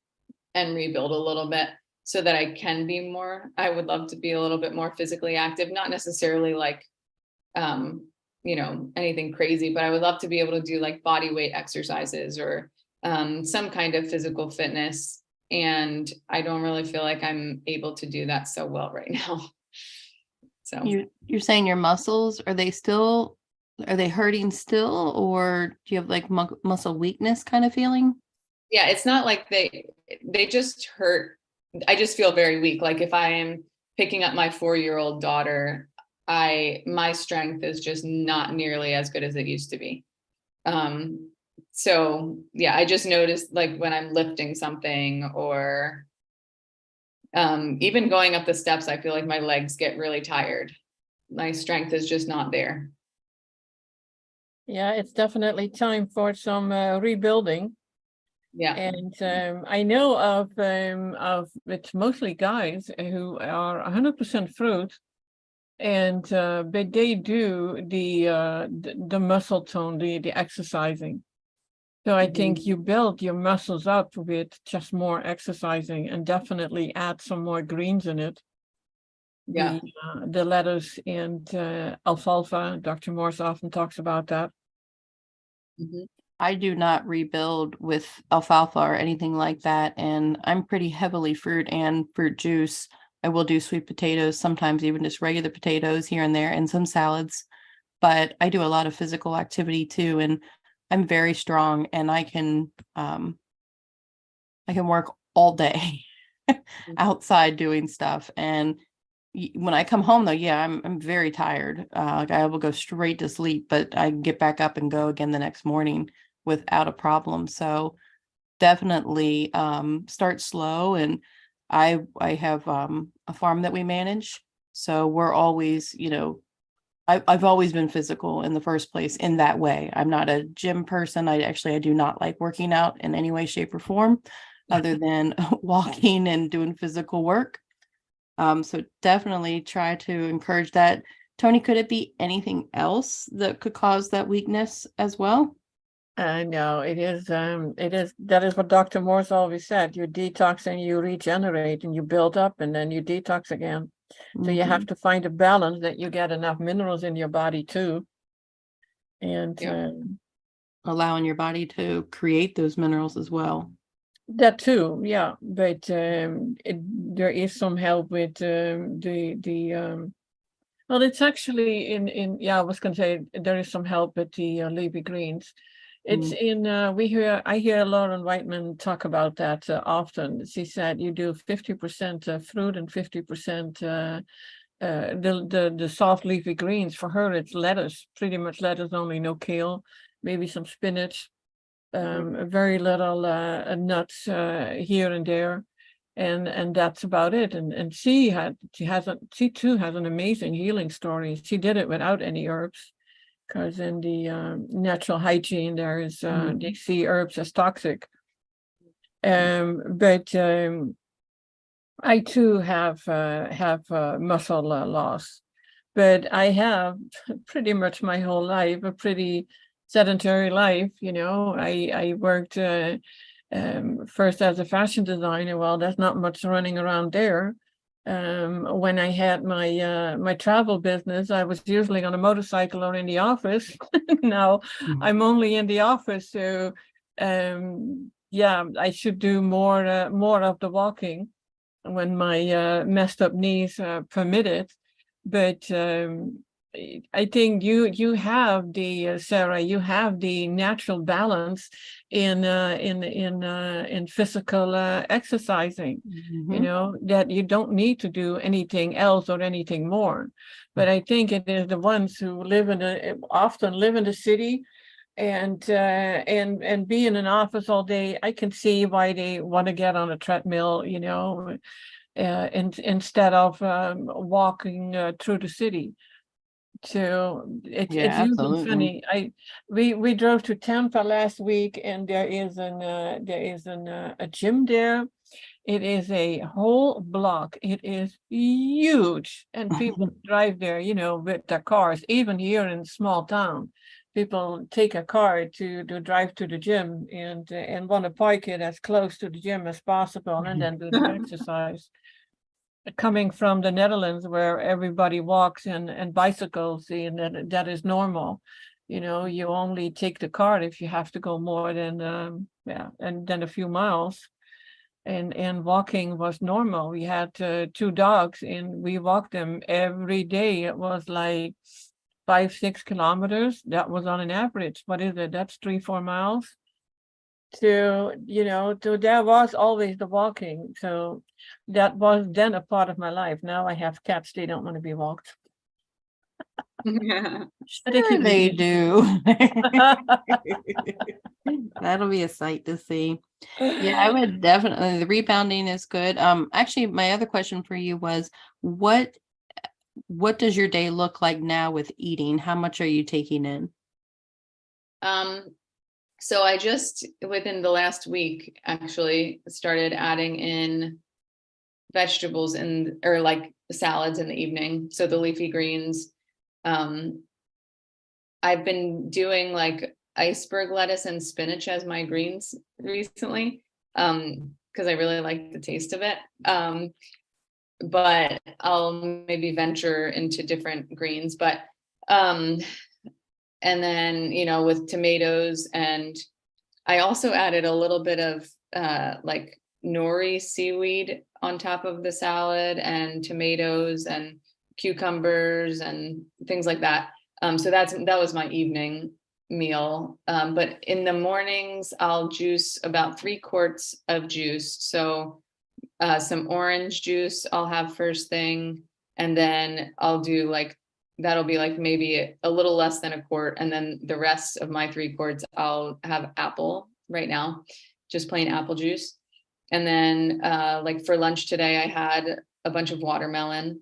rebuild a little bit, so that I can be more, I would love to be a little bit more physically active, not necessarily like, anything crazy, but I would love to be able to do like body weight exercises or some kind of physical fitness. And I don't really feel like I'm able to do that so well right now. So You're saying your muscles, are they hurting still, or do you have like muscle weakness kind of feeling? yeah, it's not like they just hurt. I just feel very weak. Like if I am picking up my 4-year-old daughter, my strength is just not nearly as good as it used to be. So yeah, I just noticed like when I'm lifting something or even going up the steps, I feel like my legs get really tired. My strength is just not there. Yeah, it's definitely time for some rebuilding. Yeah. And I know of it's mostly guys who are 100% fruit, and but they do the muscle tone, the exercising. So I think you build your muscles up with just more exercising, and definitely add some more greens in it. Yeah. The lettuce and alfalfa. Dr. Morse often talks about that. I do not rebuild with alfalfa or anything like that. And I'm pretty heavily fruit and fruit juice. I will do sweet potatoes, sometimes even just regular potatoes here and there, and some salads. But I do a lot of physical activity too. And I'm very strong, and I can work all day outside doing stuff. And when I come home though, yeah, I'm very tired. Like I will go straight to sleep, but I can get back up and go again the next morning without a problem. So definitely start slow. And I have a farm that we manage. So we're always, I've always been physical in the first place in that way. I'm not a gym person. I do not like working out in any way, shape, or form other than walking and doing physical work. So definitely try to encourage that. Toni, could it be anything else that could cause that weakness as well? No, it is, that is what Dr. Morse always said. You detox and you regenerate, and you build up and then you detox again. So you have to find a balance that you get enough minerals in your body too. And allowing your body to create those minerals as well. that too, yeah. But there is some help with well, it's actually I was going to say there is some help with the leafy greens. It's I hear Lauren Whiteman talk about that often. She said you do 50% fruit and 50% the soft leafy greens. For her, it's lettuce, pretty much lettuce only, no kale, maybe some spinach, very little nuts here and there, and that's about it. And she too has an amazing healing story. She did it without any herbs, because in the natural hygiene there is they see herbs as toxic. But I too have muscle loss, but I have pretty much my whole life a pretty sedentary life. I worked first as a fashion designer. Well, there's not much running around there. When I had my travel business, I was usually on a motorcycle or in the office. Now I'm only in the office, so yeah, I should do more of the walking when my messed up knees permit it. But I think you have the Sarah, you have the natural balance in physical exercising. That you don't need to do anything else or anything more. But I think it is the ones who often live in the city and be in an office all day. I can see why they want to get on a treadmill, instead of walking through the city. So it's usually funny. We drove to Tampa last week, and there is a gym there. It is a whole block. It is huge, and people drive there, with their cars. Even here in small town, people take a car to drive to the gym and want to park it as close to the gym as possible, and then do the exercise. Coming from the Netherlands, where everybody walks and bicycles, and that is normal. You only take the car if you have to go more than and then a few miles. And walking was normal. We had 2 dogs, and we walked them every day. It was like 5-6 kilometers. That was on an average. What is it? That's 3-4 miles. So there was always the walking. So that was then a part of my life. Now I have cats. They don't want to be walked. Sure they do. That'll be a sight to see. Yeah, I would definitely. The rebounding is good. Actually, my other question for you was, what does your day look like now with eating? How much are you taking in? So I just within the last week actually started adding in vegetables or like salads in the evening. So the leafy greens. I've been doing like iceberg lettuce and spinach as my greens recently, because I really like the taste of it. But I'll maybe venture into different greens, but and then with tomatoes, and I also added a little bit of like nori seaweed on top of the salad, and tomatoes and cucumbers and things like that. So that was my evening meal. But in the mornings, I'll juice about 3 quarts of juice. So some orange juice I'll have first thing, and then I'll do that'll be like maybe a little less than a quart, and then the rest of my 3 quarts I'll have apple right now, just plain apple juice. And then like for lunch today, I had a bunch of watermelon.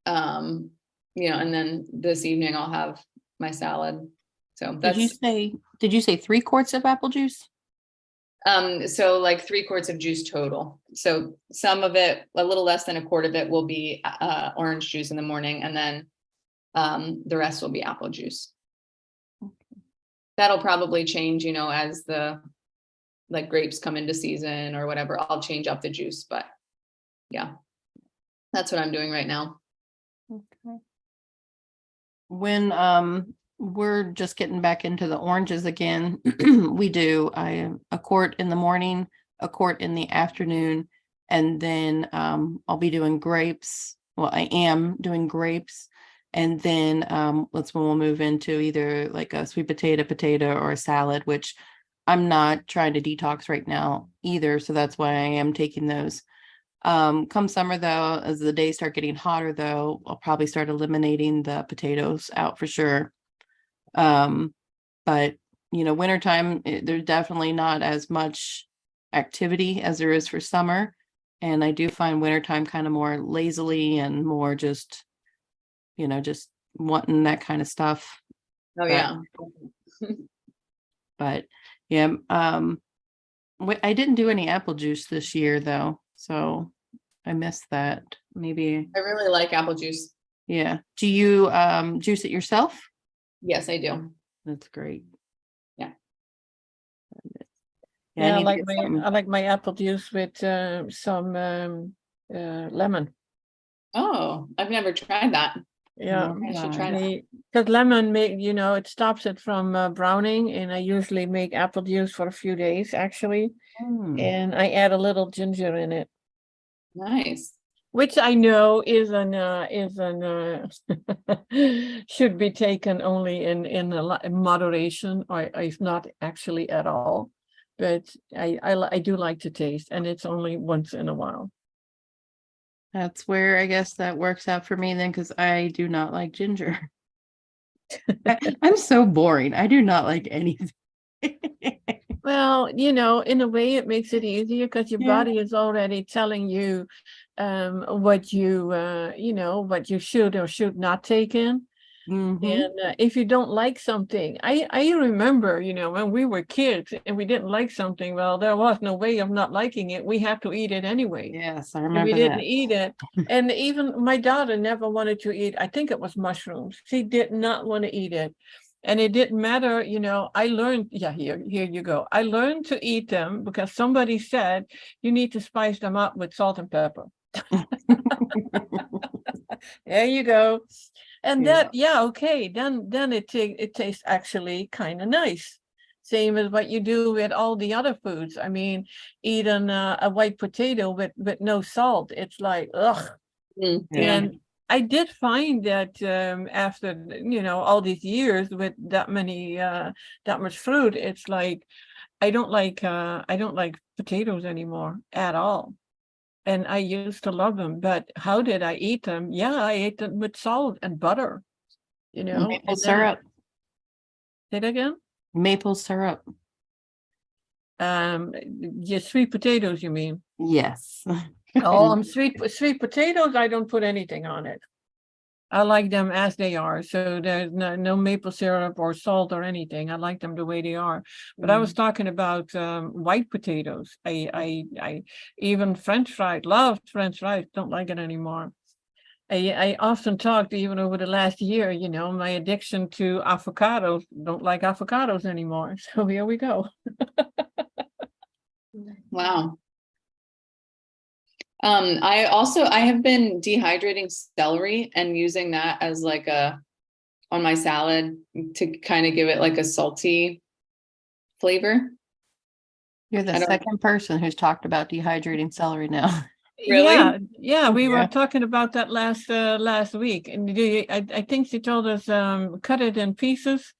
And then this evening I'll have my salad. So that's. Did you say 3 quarts of apple juice? So like 3 quarts of juice total. So some of it, a little less than a quart of it, will be orange juice in the morning, and then the rest will be apple juice. Okay. That'll probably change, as the grapes come into season or whatever. I'll change up the juice, but yeah, that's what I'm doing right now. Okay. When we're just getting back into the oranges again, we do a quart in the morning, a quart in the afternoon, and then I'll be doing grapes. Well, I am doing grapes, and then that's when we'll move into either like a sweet potato or a salad, which I'm not trying to detox right now either, so that's why I am taking those. Come summer though, as the days start getting hotter though, I'll probably start eliminating the potatoes out for sure. But wintertime, there's definitely not as much activity as there is for summer. And I do find wintertime kind of more lazily and more just wanting that kind of stuff. Oh, yeah. But yeah, I didn't do any apple juice this year though, so I missed that. Maybe. I really like apple juice. Yeah. Do you juice it yourself? Yes, I do. That's great. Yeah. Yeah, I need to get some. I like my apple juice with some lemon. Oh, I've never tried that. Yeah, I should try that. because lemon it stops it from browning, and I usually make apple juice for a few days actually, and I add a little ginger in it, Nice. which I know is an should be taken only in moderation, or if not actually at all. But I do like to taste, and it's only once in a while. That's where I guess that works out for me then, because I do not like ginger. I'm so boring. I do not like anything. Well, in a way it makes it easier because your body is already telling you what you should or should not take in. And if you don't like something, I remember, when we were kids and we didn't like something, well, there was no way of not liking it. We had to eat it anyway. Yes, I And remember we didn't that. eat it. And even my daughter never wanted to eat, I think it was mushrooms. She did not want to eat it. And it didn't matter, I learned, here you go. I learned to eat them because somebody said you need to spice them up with salt and pepper. There you go. And okay, then it tastes actually kind of nice. Same as what you do with all the other foods. I mean, eating a white potato with no salt, it's like, ugh. And I did find that after all these years with that much fruit, it's like I don't like potatoes anymore at all. And I used to love them, but how did I eat them? Yeah, I ate them with salt and butter, Maple syrup. Say it again? Maple syrup. Sweet potatoes, you mean? Yes. Oh, sweet potatoes, I don't put anything on it. I like them as they are. So there's no maple syrup or salt or anything. I like them the way they are. But I was talking about white potatoes. I even French fries, loved French fries, don't like it anymore. I often talked even over the last year, my addiction to avocados, don't like avocados anymore. So here we go. Wow. I have been dehydrating celery and using that as like on my salad to kind of give it like a salty flavor. You're the second person who's talked about dehydrating celery now. Really? Yeah, we were talking about that last week, and I think she told us cut it in pieces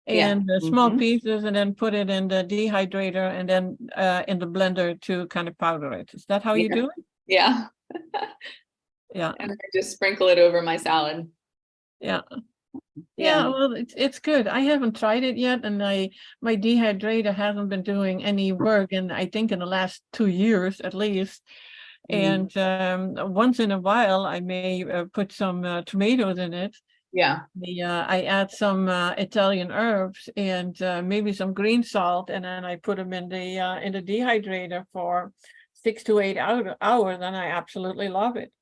and small pieces, and then put it in the dehydrator, and then in the blender to kind of powder it. Is that how you do it? Yeah. Yeah. And I just sprinkle it over my salad. Yeah. Yeah, well, it's good. I haven't tried it yet, and my dehydrator hasn't been doing any work, and I think in the last 2 years at least. And once in a while, I may put some tomatoes in it. Yeah. I add some Italian herbs and maybe some green salt, and then I put them in the dehydrator for 6 to 8 hours, and I absolutely love it.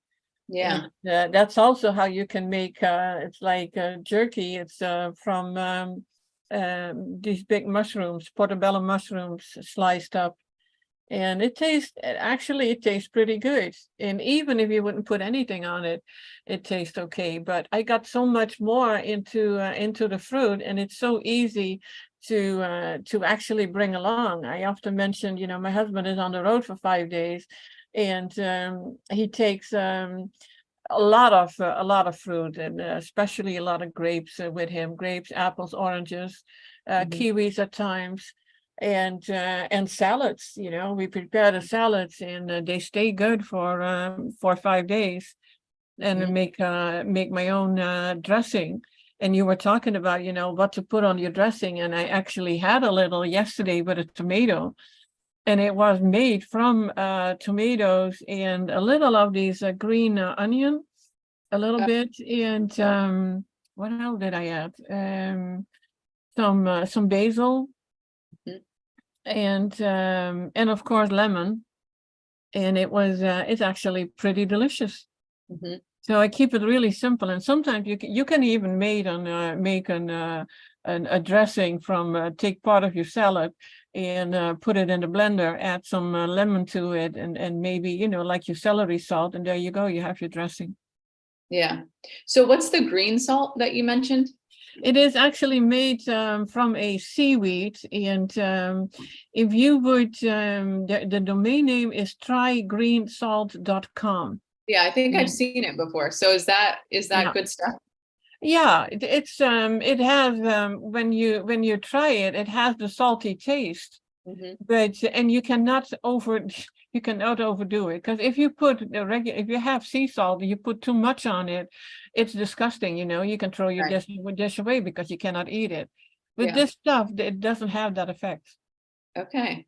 Yeah. And, that's also how you can make it's like jerky. It's from these big mushrooms, portobello mushrooms sliced up. And it tastes pretty good. And even if you wouldn't put anything on it, it tastes okay. But I got so much more into the fruit, and it's so easy to actually bring along. I often mention, my husband is on the road for 5 days, and he takes a lot of fruit, and especially a lot of grapes with him. Grapes, apples, oranges, kiwis at times. and salads. We prepare the salads, and they stay good for 5 days. And make my own dressing. And you were talking about, what to put on your dressing. And I actually had a little yesterday with a tomato. And it was made from tomatoes and a little of these green onion, a little bit. And what else did I add? Some basil. And of course, lemon. And it's actually pretty delicious. So I keep it really simple, and sometimes you can even make a dressing from take part of your salad and put it in the blender, add some lemon to it, and maybe like your celery salt, and there you go, you have your dressing. Yeah. So what's the green salt that you mentioned? It is actually made from a seaweed, and if you would, the domain name is trygreensalt.com. Yeah, I think I've seen it before. So is that Yeah. good stuff? Yeah, it has when you try it, it has the salty taste, but you cannot overdo it, because if you put if you have sea salt, you put too much on it, it's disgusting. You can throw your dish away because you cannot eat it. With this stuff, it doesn't have that effect. Okay.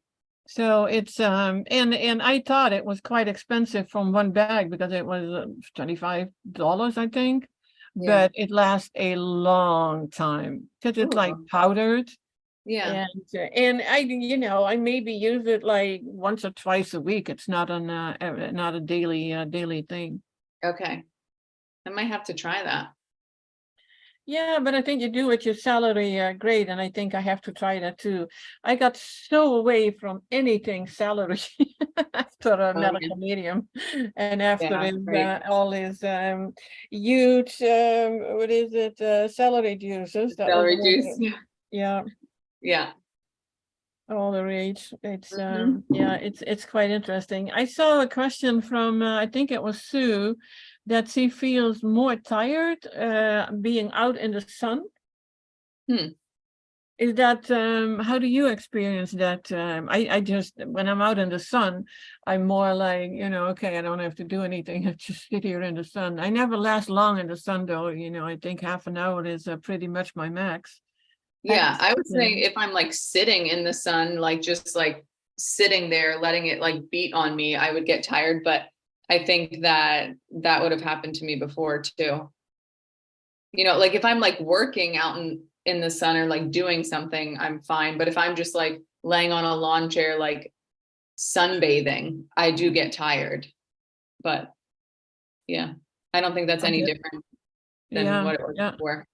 So it's and I thought it was quite expensive from one bag because it was $25, I think. Yeah. But it lasts a long time because it's like powdered. Yeah. And I maybe use it like once or twice a week. It's not not a daily thing. Okay. I might have to try that. Yeah, but I think you do with your celery great, and I think I have to try that too. I got so away from anything celery after a medical medium, and after all his huge what is it, celery juices. Celery juice. Yeah. Yeah. All the rage. It's yeah, it's quite interesting. I saw a question from I think it was Sue, that she feels more tired being out in the sun. Is that how do you experience that? I just, when I'm out in the sun, I'm more like, okay, I don't have to do anything. I just sit here in the sun. I never last long in the sun though. I think half an hour is pretty much my max. Yeah, I would say if I'm like sitting in the sun, like just like sitting there, letting it like beat on me, I would get tired. But I think that would have happened to me before too. Like if I'm like working out in the sun or like doing something, I'm fine. But if I'm just like laying on a lawn chair, like sunbathing, I do get tired. But yeah, I don't think that's any different than what it was before.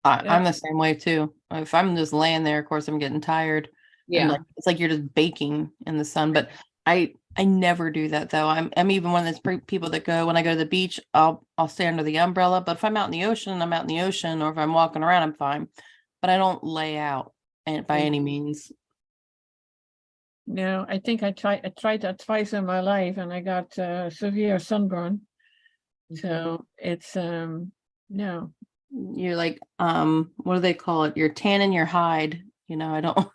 I'm the same way too. If I'm just laying there, of course I'm getting tired. Yeah. And it's like you're just baking in the sun. But I never do that though. I'm even one of those people that when I go to the beach, I'll stay under the umbrella. But if I'm out in the ocean, I'm out in the ocean, or if I'm walking around, I'm fine. But I don't lay out by any means. No, I think I tried that twice in my life, and I got severe sunburn. So it's no. You're like, what do they call it? You're tanning your hide. I don't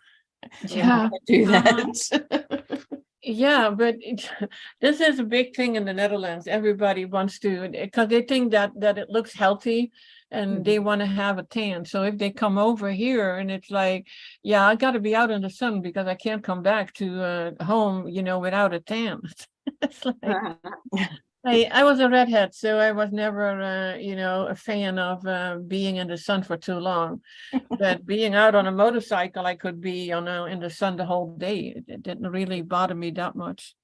do that. Yeah, but this is a big thing in the Netherlands. Everybody wants to, because they think that it looks healthy, and they want to have a tan. So if they come over here and it's like, I got to be out in the sun because I can't come back to home, without a tan. It's like, I was a redhead, so I was never, a fan of being in the sun for too long. But being out on a motorcycle, I could be, in the sun the whole day. It didn't really bother me that much.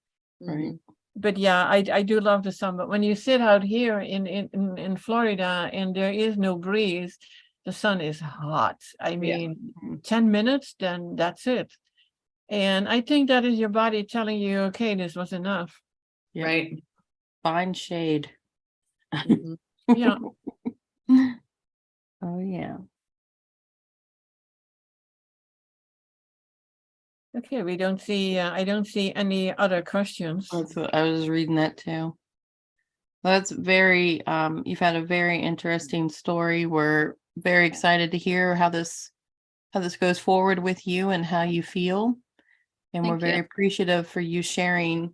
Right. But yeah, I do love the sun. But when you sit out here in Florida and there is no breeze, the sun is hot. I mean, 10 minutes, then that's it. And I think that is your body telling you, okay, this was enough. Yep. Right. Find shade. Yeah. Oh yeah. Okay, I don't see any other questions. That's what I was reading that too. That's very you've had a very interesting story. We're very excited to hear how this how this goes forward with you and how you feel. And we're Thank you. very appreciative for you sharing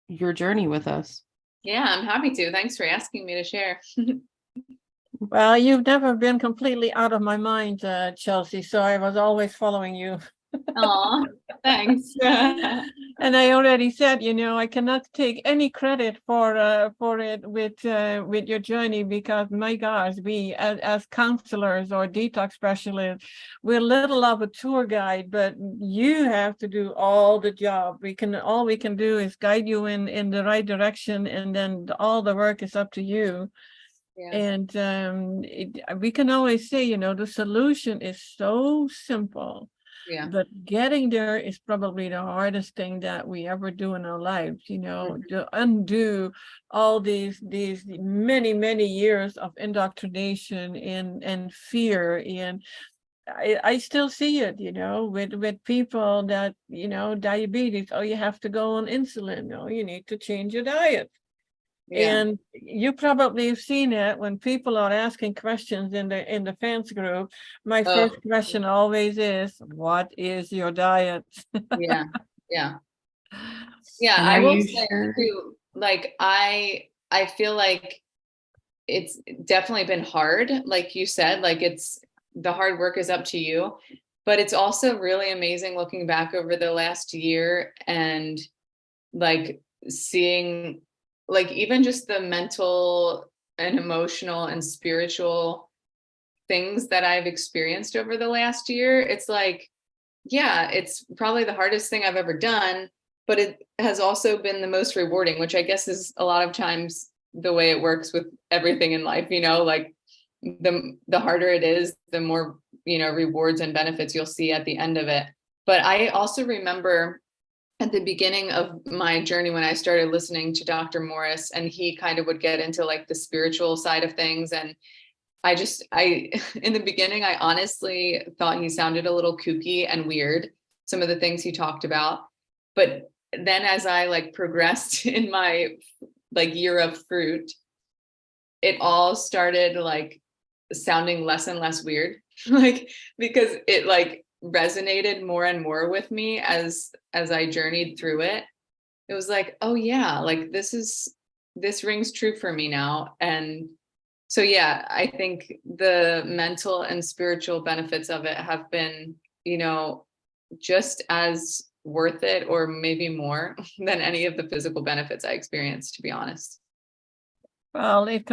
your journey with us. Yeah, I'm happy to. Thanks for asking me to share. Well, you've never been completely out of my mind, Chelsea, so I was always following you. Aw, thanks. And I already said, I cannot take any credit for it with your journey, because my gosh, we as counselors or detox specialists, we're little of a tour guide, but you have to do all the job. All we can do is guide you in the right direction, and then all the work is up to you. Yeah. And we can always say, the solution is so simple. Yeah. But getting there is probably the hardest thing that we ever do in our lives, to undo all these many, many years of indoctrination and fear. And I still see it, with people that, diabetes, oh, you have to go on insulin. No, you need to change your diet. Yeah. And you probably have seen it when people are asking questions in the fans group. My first question always is, what is your diet? Yeah. Yeah. Yeah. And I are will you say sure? too, like I feel like it's definitely been hard. Like you said, like the hard work is up to you, but it's also really amazing looking back over the last year and like seeing like even just the mental and emotional and spiritual things that I've experienced over the last year. It's like, yeah, it's probably the hardest thing I've ever done, but it has also been the most rewarding, which I guess is a lot of times the way it works with everything in life, like the harder it is, the more, rewards and benefits you'll see at the end of it. But I also remember at the beginning of my journey when I started listening to Dr. Morse, and he kind of would get into like the spiritual side of things. And I in the beginning, I honestly thought he sounded a little kooky and weird, some of the things he talked about. But then as I like progressed in my like year of fruit, it all started like sounding less and less weird, like, because it like resonated more and more with me as I journeyed through it. It was like, oh yeah, like this rings true for me now. And so yeah, I think the mental and spiritual benefits of it have been, just as worth it, or maybe more than any of the physical benefits I experienced, to be honest. Well, it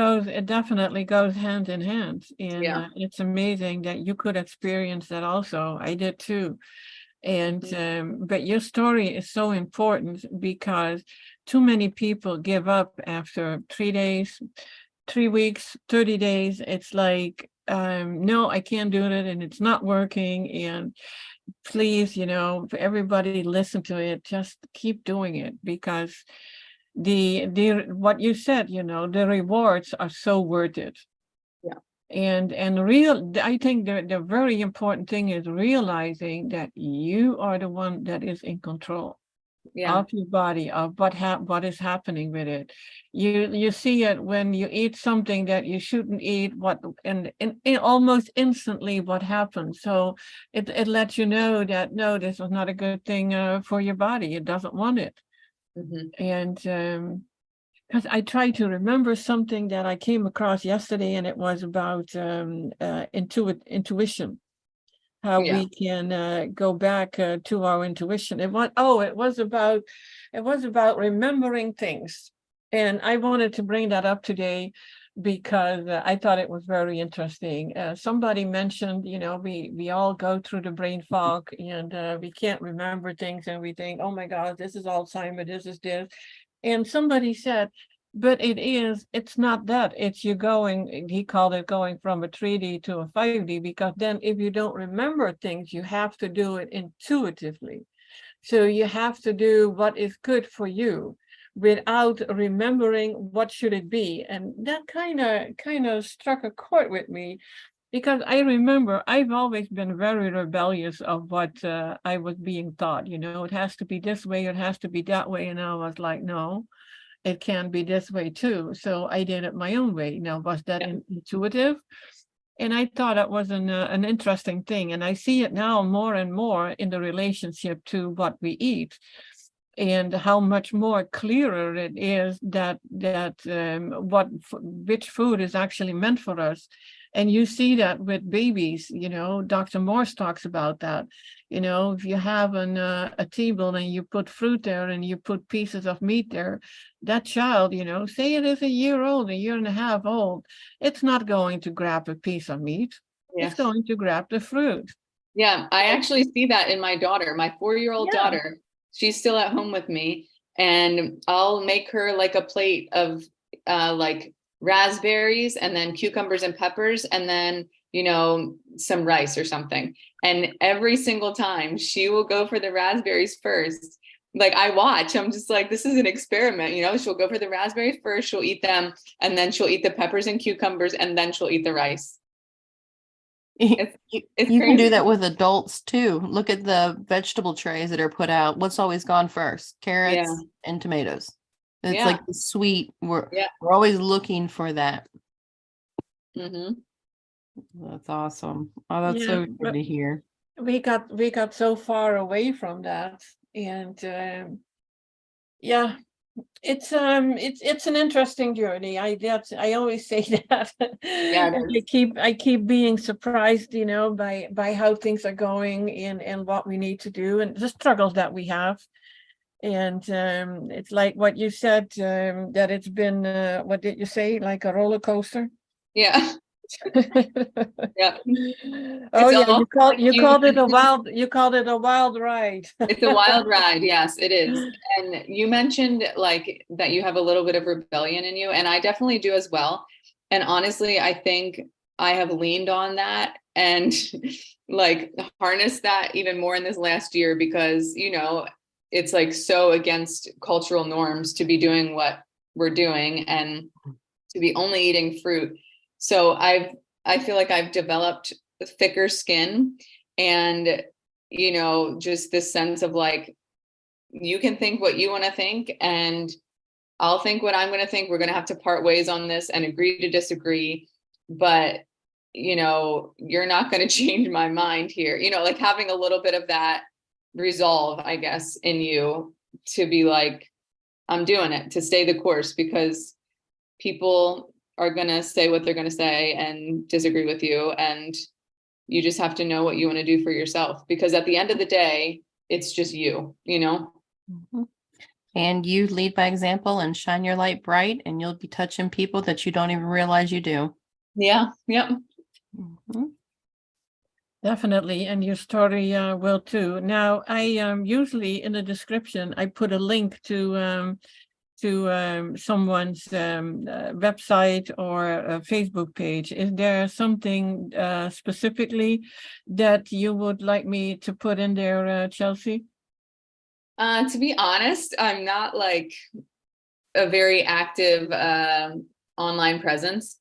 definitely goes hand in hand. And Yeah. it's amazing that you could experience that also. I did too. And but your story is so important, because too many people give up after 3 days, 3 weeks, 30 days. It's like, no, I can't do it, and it's not working. And please, for everybody listen to it, just keep doing it, because the what you said, the rewards are so worth it. Yeah. And I think the very important thing is realizing that you are the one that is in control of your body, of what is happening with it. You see it when you eat something that you shouldn't eat, and almost instantly what happens. So it lets you know that no, this is not a good thing for your body. It doesn't want it. And because I tried to remember something that I came across yesterday, and it was about intuition, how we can go back to our intuition. It was about remembering things, and I wanted to bring that up today because I thought it was very interesting. Somebody mentioned, we all go through the brain fog, and we can't remember things, and we think, oh my God, this is Alzheimer's, this is this. And somebody said, but it's not that. It's you going, he called it going from a 3D to a 5D, because then if you don't remember things, you have to do it intuitively. So you have to do what is good for you without remembering what should it be. And that kind of struck a chord with me, because I remember I've always been very rebellious of what I was being taught. It has to be this way, it has to be that way. And I was like, no, it can be this way too. So I did it my own way. Now, was that intuitive? And I thought that was an interesting thing. And I see it now more and more in the relationship to what we eat, and how much more clearer it is that which food is actually meant for us. And you see that with babies, Dr. Morse talks about that. If you have a table and you put fruit there and you put pieces of meat there, that child, say it is a year old, a year and a half old, it's not going to grab a piece of meat. Yeah. It's going to grab the fruit. Yeah, I actually see that in my daughter, my 4-year-old daughter. She's still at home with me, and I'll make her like a plate of like raspberries and then cucumbers and peppers and then, some rice or something. And every single time she will go for the raspberries first. Like I watch, I'm just like, this is an experiment, she'll go for the raspberries first, she'll eat them, and then she'll eat the peppers and cucumbers, and then she'll eat the rice. It's you can do that with adults too. Look at the vegetable trays that are put out. What's always gone first? Carrots and tomatoes. It's like the sweet. We're always looking for that. Mm-hmm. That's awesome. Oh, that's so good to hear. We got so far away from that, and it's an interesting journey. I always say that. I keep being surprised, by how things are going and what we need to do and the struggles that we have. And it's like what you said, that it's been what did you say, like a roller coaster? Yeah. Yeah. Oh yeah, you called it a wild ride. It's a wild ride. Yes, it is. And you mentioned like that you have a little bit of rebellion in you, and I definitely do as well. And honestly, I think I have leaned on that and like harnessed that even more in this last year, because it's like so against cultural norms to be doing what we're doing and to be only eating fruit. So I feel like I've developed thicker skin, and, just this sense of like, you can think what you want to think and I'll think what I'm going to think. We're going to have to part ways on this and agree to disagree. But, you're not going to change my mind here, like having a little bit of that resolve, I guess, in you to be like, I'm doing it, to stay the course, because people are going to say what they're going to say and disagree with you. And you just have to know what you want to do for yourself, because at the end of the day, it's just you, Mm-hmm. And you lead by example and shine your light bright, and you'll be touching people that you don't even realize you do. Yeah. Yep. Mm-hmm. Definitely, and your story will too. Now, I usually in the description I put a link to someone's website or a Facebook page. Is there something specifically that you would like me to put in there, Chelsea? To be honest, I'm not like a very active online presence.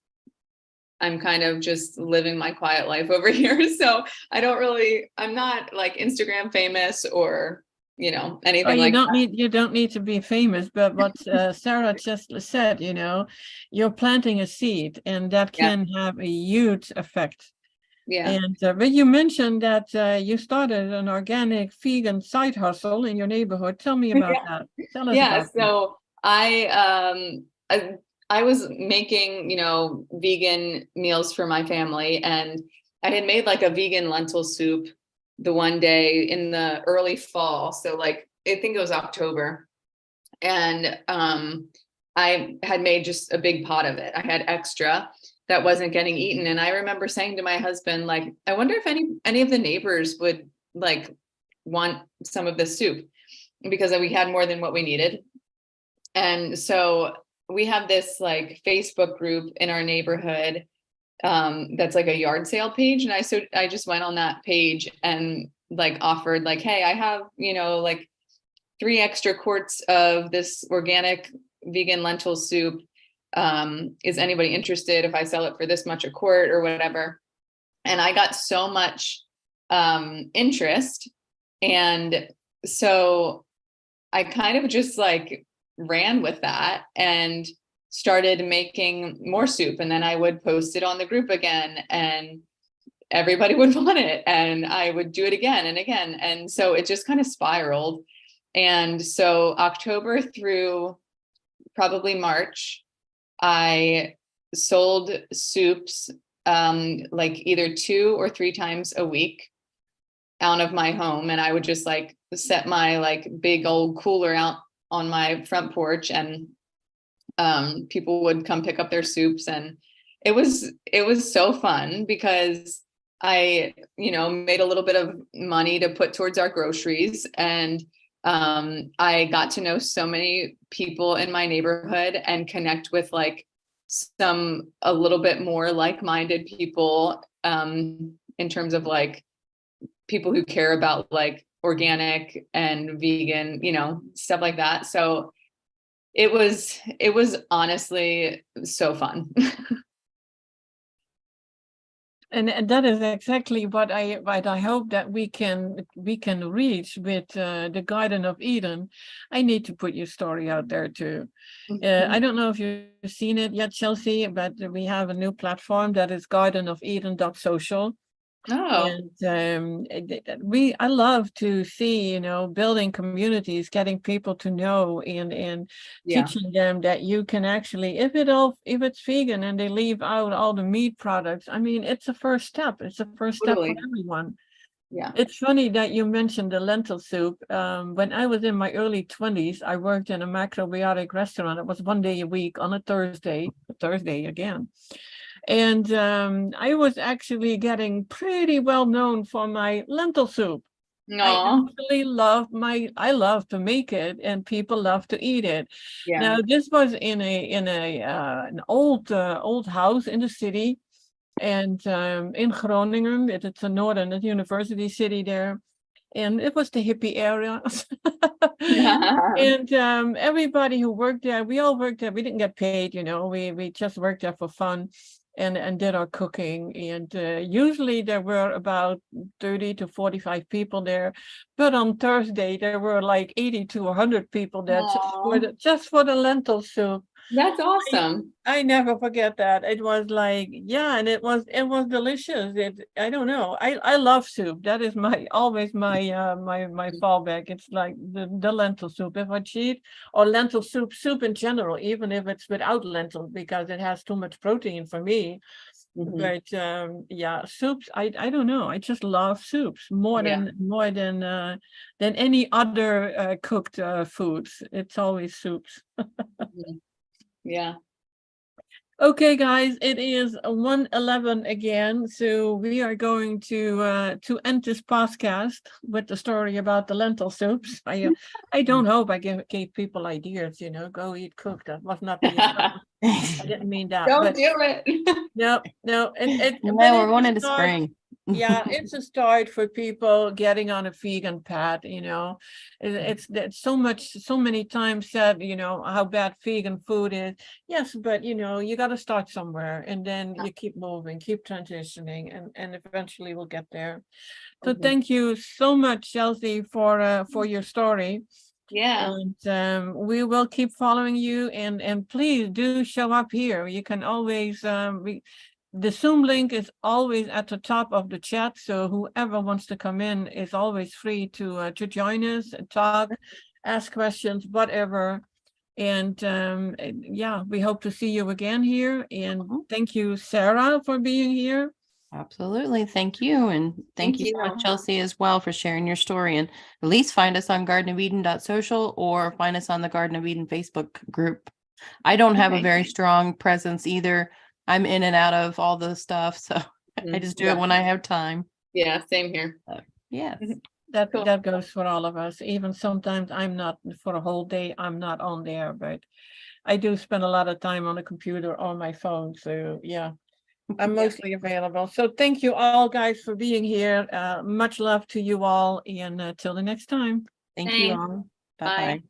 I'm kind of just living my quiet life over here. So I'm not like Instagram famous or, anything like that. You don't need to be famous, but what Sara just said, you're planting a seed, and that can have a huge effect. Yeah. And but you mentioned that you started an organic vegan side hustle in your neighborhood. Tell me about that. Tell us about so I was making, vegan meals for my family, and I had made like a vegan lentil soup the one day in the early fall. So like, I think it was October. And I had made just a big pot of it. I had extra that wasn't getting eaten. And I remember saying to my husband, like, I wonder if any of the neighbors would like want some of the soup, because we had more than what we needed. And so we have this like Facebook group in our neighborhood that's like a yard sale page. And I just went on that page and like offered like, hey, I have, like 3 extra quarts of this organic vegan lentil soup. Is anybody interested if I sell it for this much a quart or whatever? And I got so much interest. And so I kind of just like ran with that and started making more soup, and then I would post it on the group again, and everybody would want it, and I would do it again and again. And so it just kind of spiraled. And so October through probably March, I sold soups like either 2 or 3 times a week out of my home. And I would just like set my like big old cooler out on my front porch, and people would come pick up their soups. And it was so fun because I, made a little bit of money to put towards our groceries. And I got to know so many people in my neighborhood and connect with like a little bit more like-minded people, in terms of like people who care about like organic and vegan, stuff like that. So it was honestly so fun. And that is exactly what I hope that we can reach with the Garden of Eden. I need to put your story out there too. I don't know if you've seen it yet, Chelsea, but we have a new platform that is gardenofeden.social. Oh, And I love to see, building communities, getting people to know, and yeah, teaching them that you can actually, if it's vegan and they leave out all the meat products, I mean, it's a first step. It's a first step for totally. everyone. Yeah. It's funny that you mentioned the lentil soup. When I was in my early 20s, I worked in a macrobiotic restaurant. It was 1 day a week on a Thursday again. And I was actually getting pretty well known for my lentil soup. I No. actually I love to make it, and people love to eat it. Yeah. Now, this was in an old house in the city, and in Groningen. It's a northern university city there, and it was the hippie area. And everybody who worked there, we all worked there. We didn't get paid, we just worked there for fun. And did our cooking, and usually there were about 30 to 45 people there, but on Thursday there were like 80 to 100 people there just for the lentil soup. That's awesome. I never forget that. It was like, yeah, and it was delicious. I don't know. I love soup. That is always my fallback. It's like the lentil soup. If I cheat, or lentil soup in general, even if it's without lentils, because it has too much protein for me. Mhm. But yeah, soups, I don't know. I just love soups more than any other cooked foods. It's always soups. Yeah. Okay, guys, it is 1:11 again, so we are going to end this podcast with the story about the lentil soups. I don't hope I gave people ideas, go eat cooked. That was not the I didn't mean that. Don't do it. No, no, we're going into spring. Yeah, it's a start for people getting on a vegan path. It's so many times said, how bad vegan food is. Yes, but you got to start somewhere, and then you keep moving, keep transitioning, and eventually we'll get there. So thank you so much, Chelsea, for your story. Yeah. And we will keep following you, and please do show up here. You can always the Zoom link is always at the top of the chat, so whoever wants to come in is always free to join us and talk, ask questions, whatever. And yeah, we hope to see you again here. And thank you, Sara, for being here. Absolutely. Thank you. And thank you so much, Chelsea, as well, for sharing your story. And at least find us on gardenofeden.social or find us on the Garden of Eden Facebook group. I don't have a very strong presence either. I'm in and out of all the stuff, so I just do it when I have time. Yeah, same here. Yes. That goes for all of us. Even sometimes I'm not, for a whole day, I'm not on there, but I do spend a lot of time on the computer or my phone. So yeah, I'm mostly available. So thank you all, guys, for being here. Much love to you all, and till the next time. Thank you all. Bye-bye.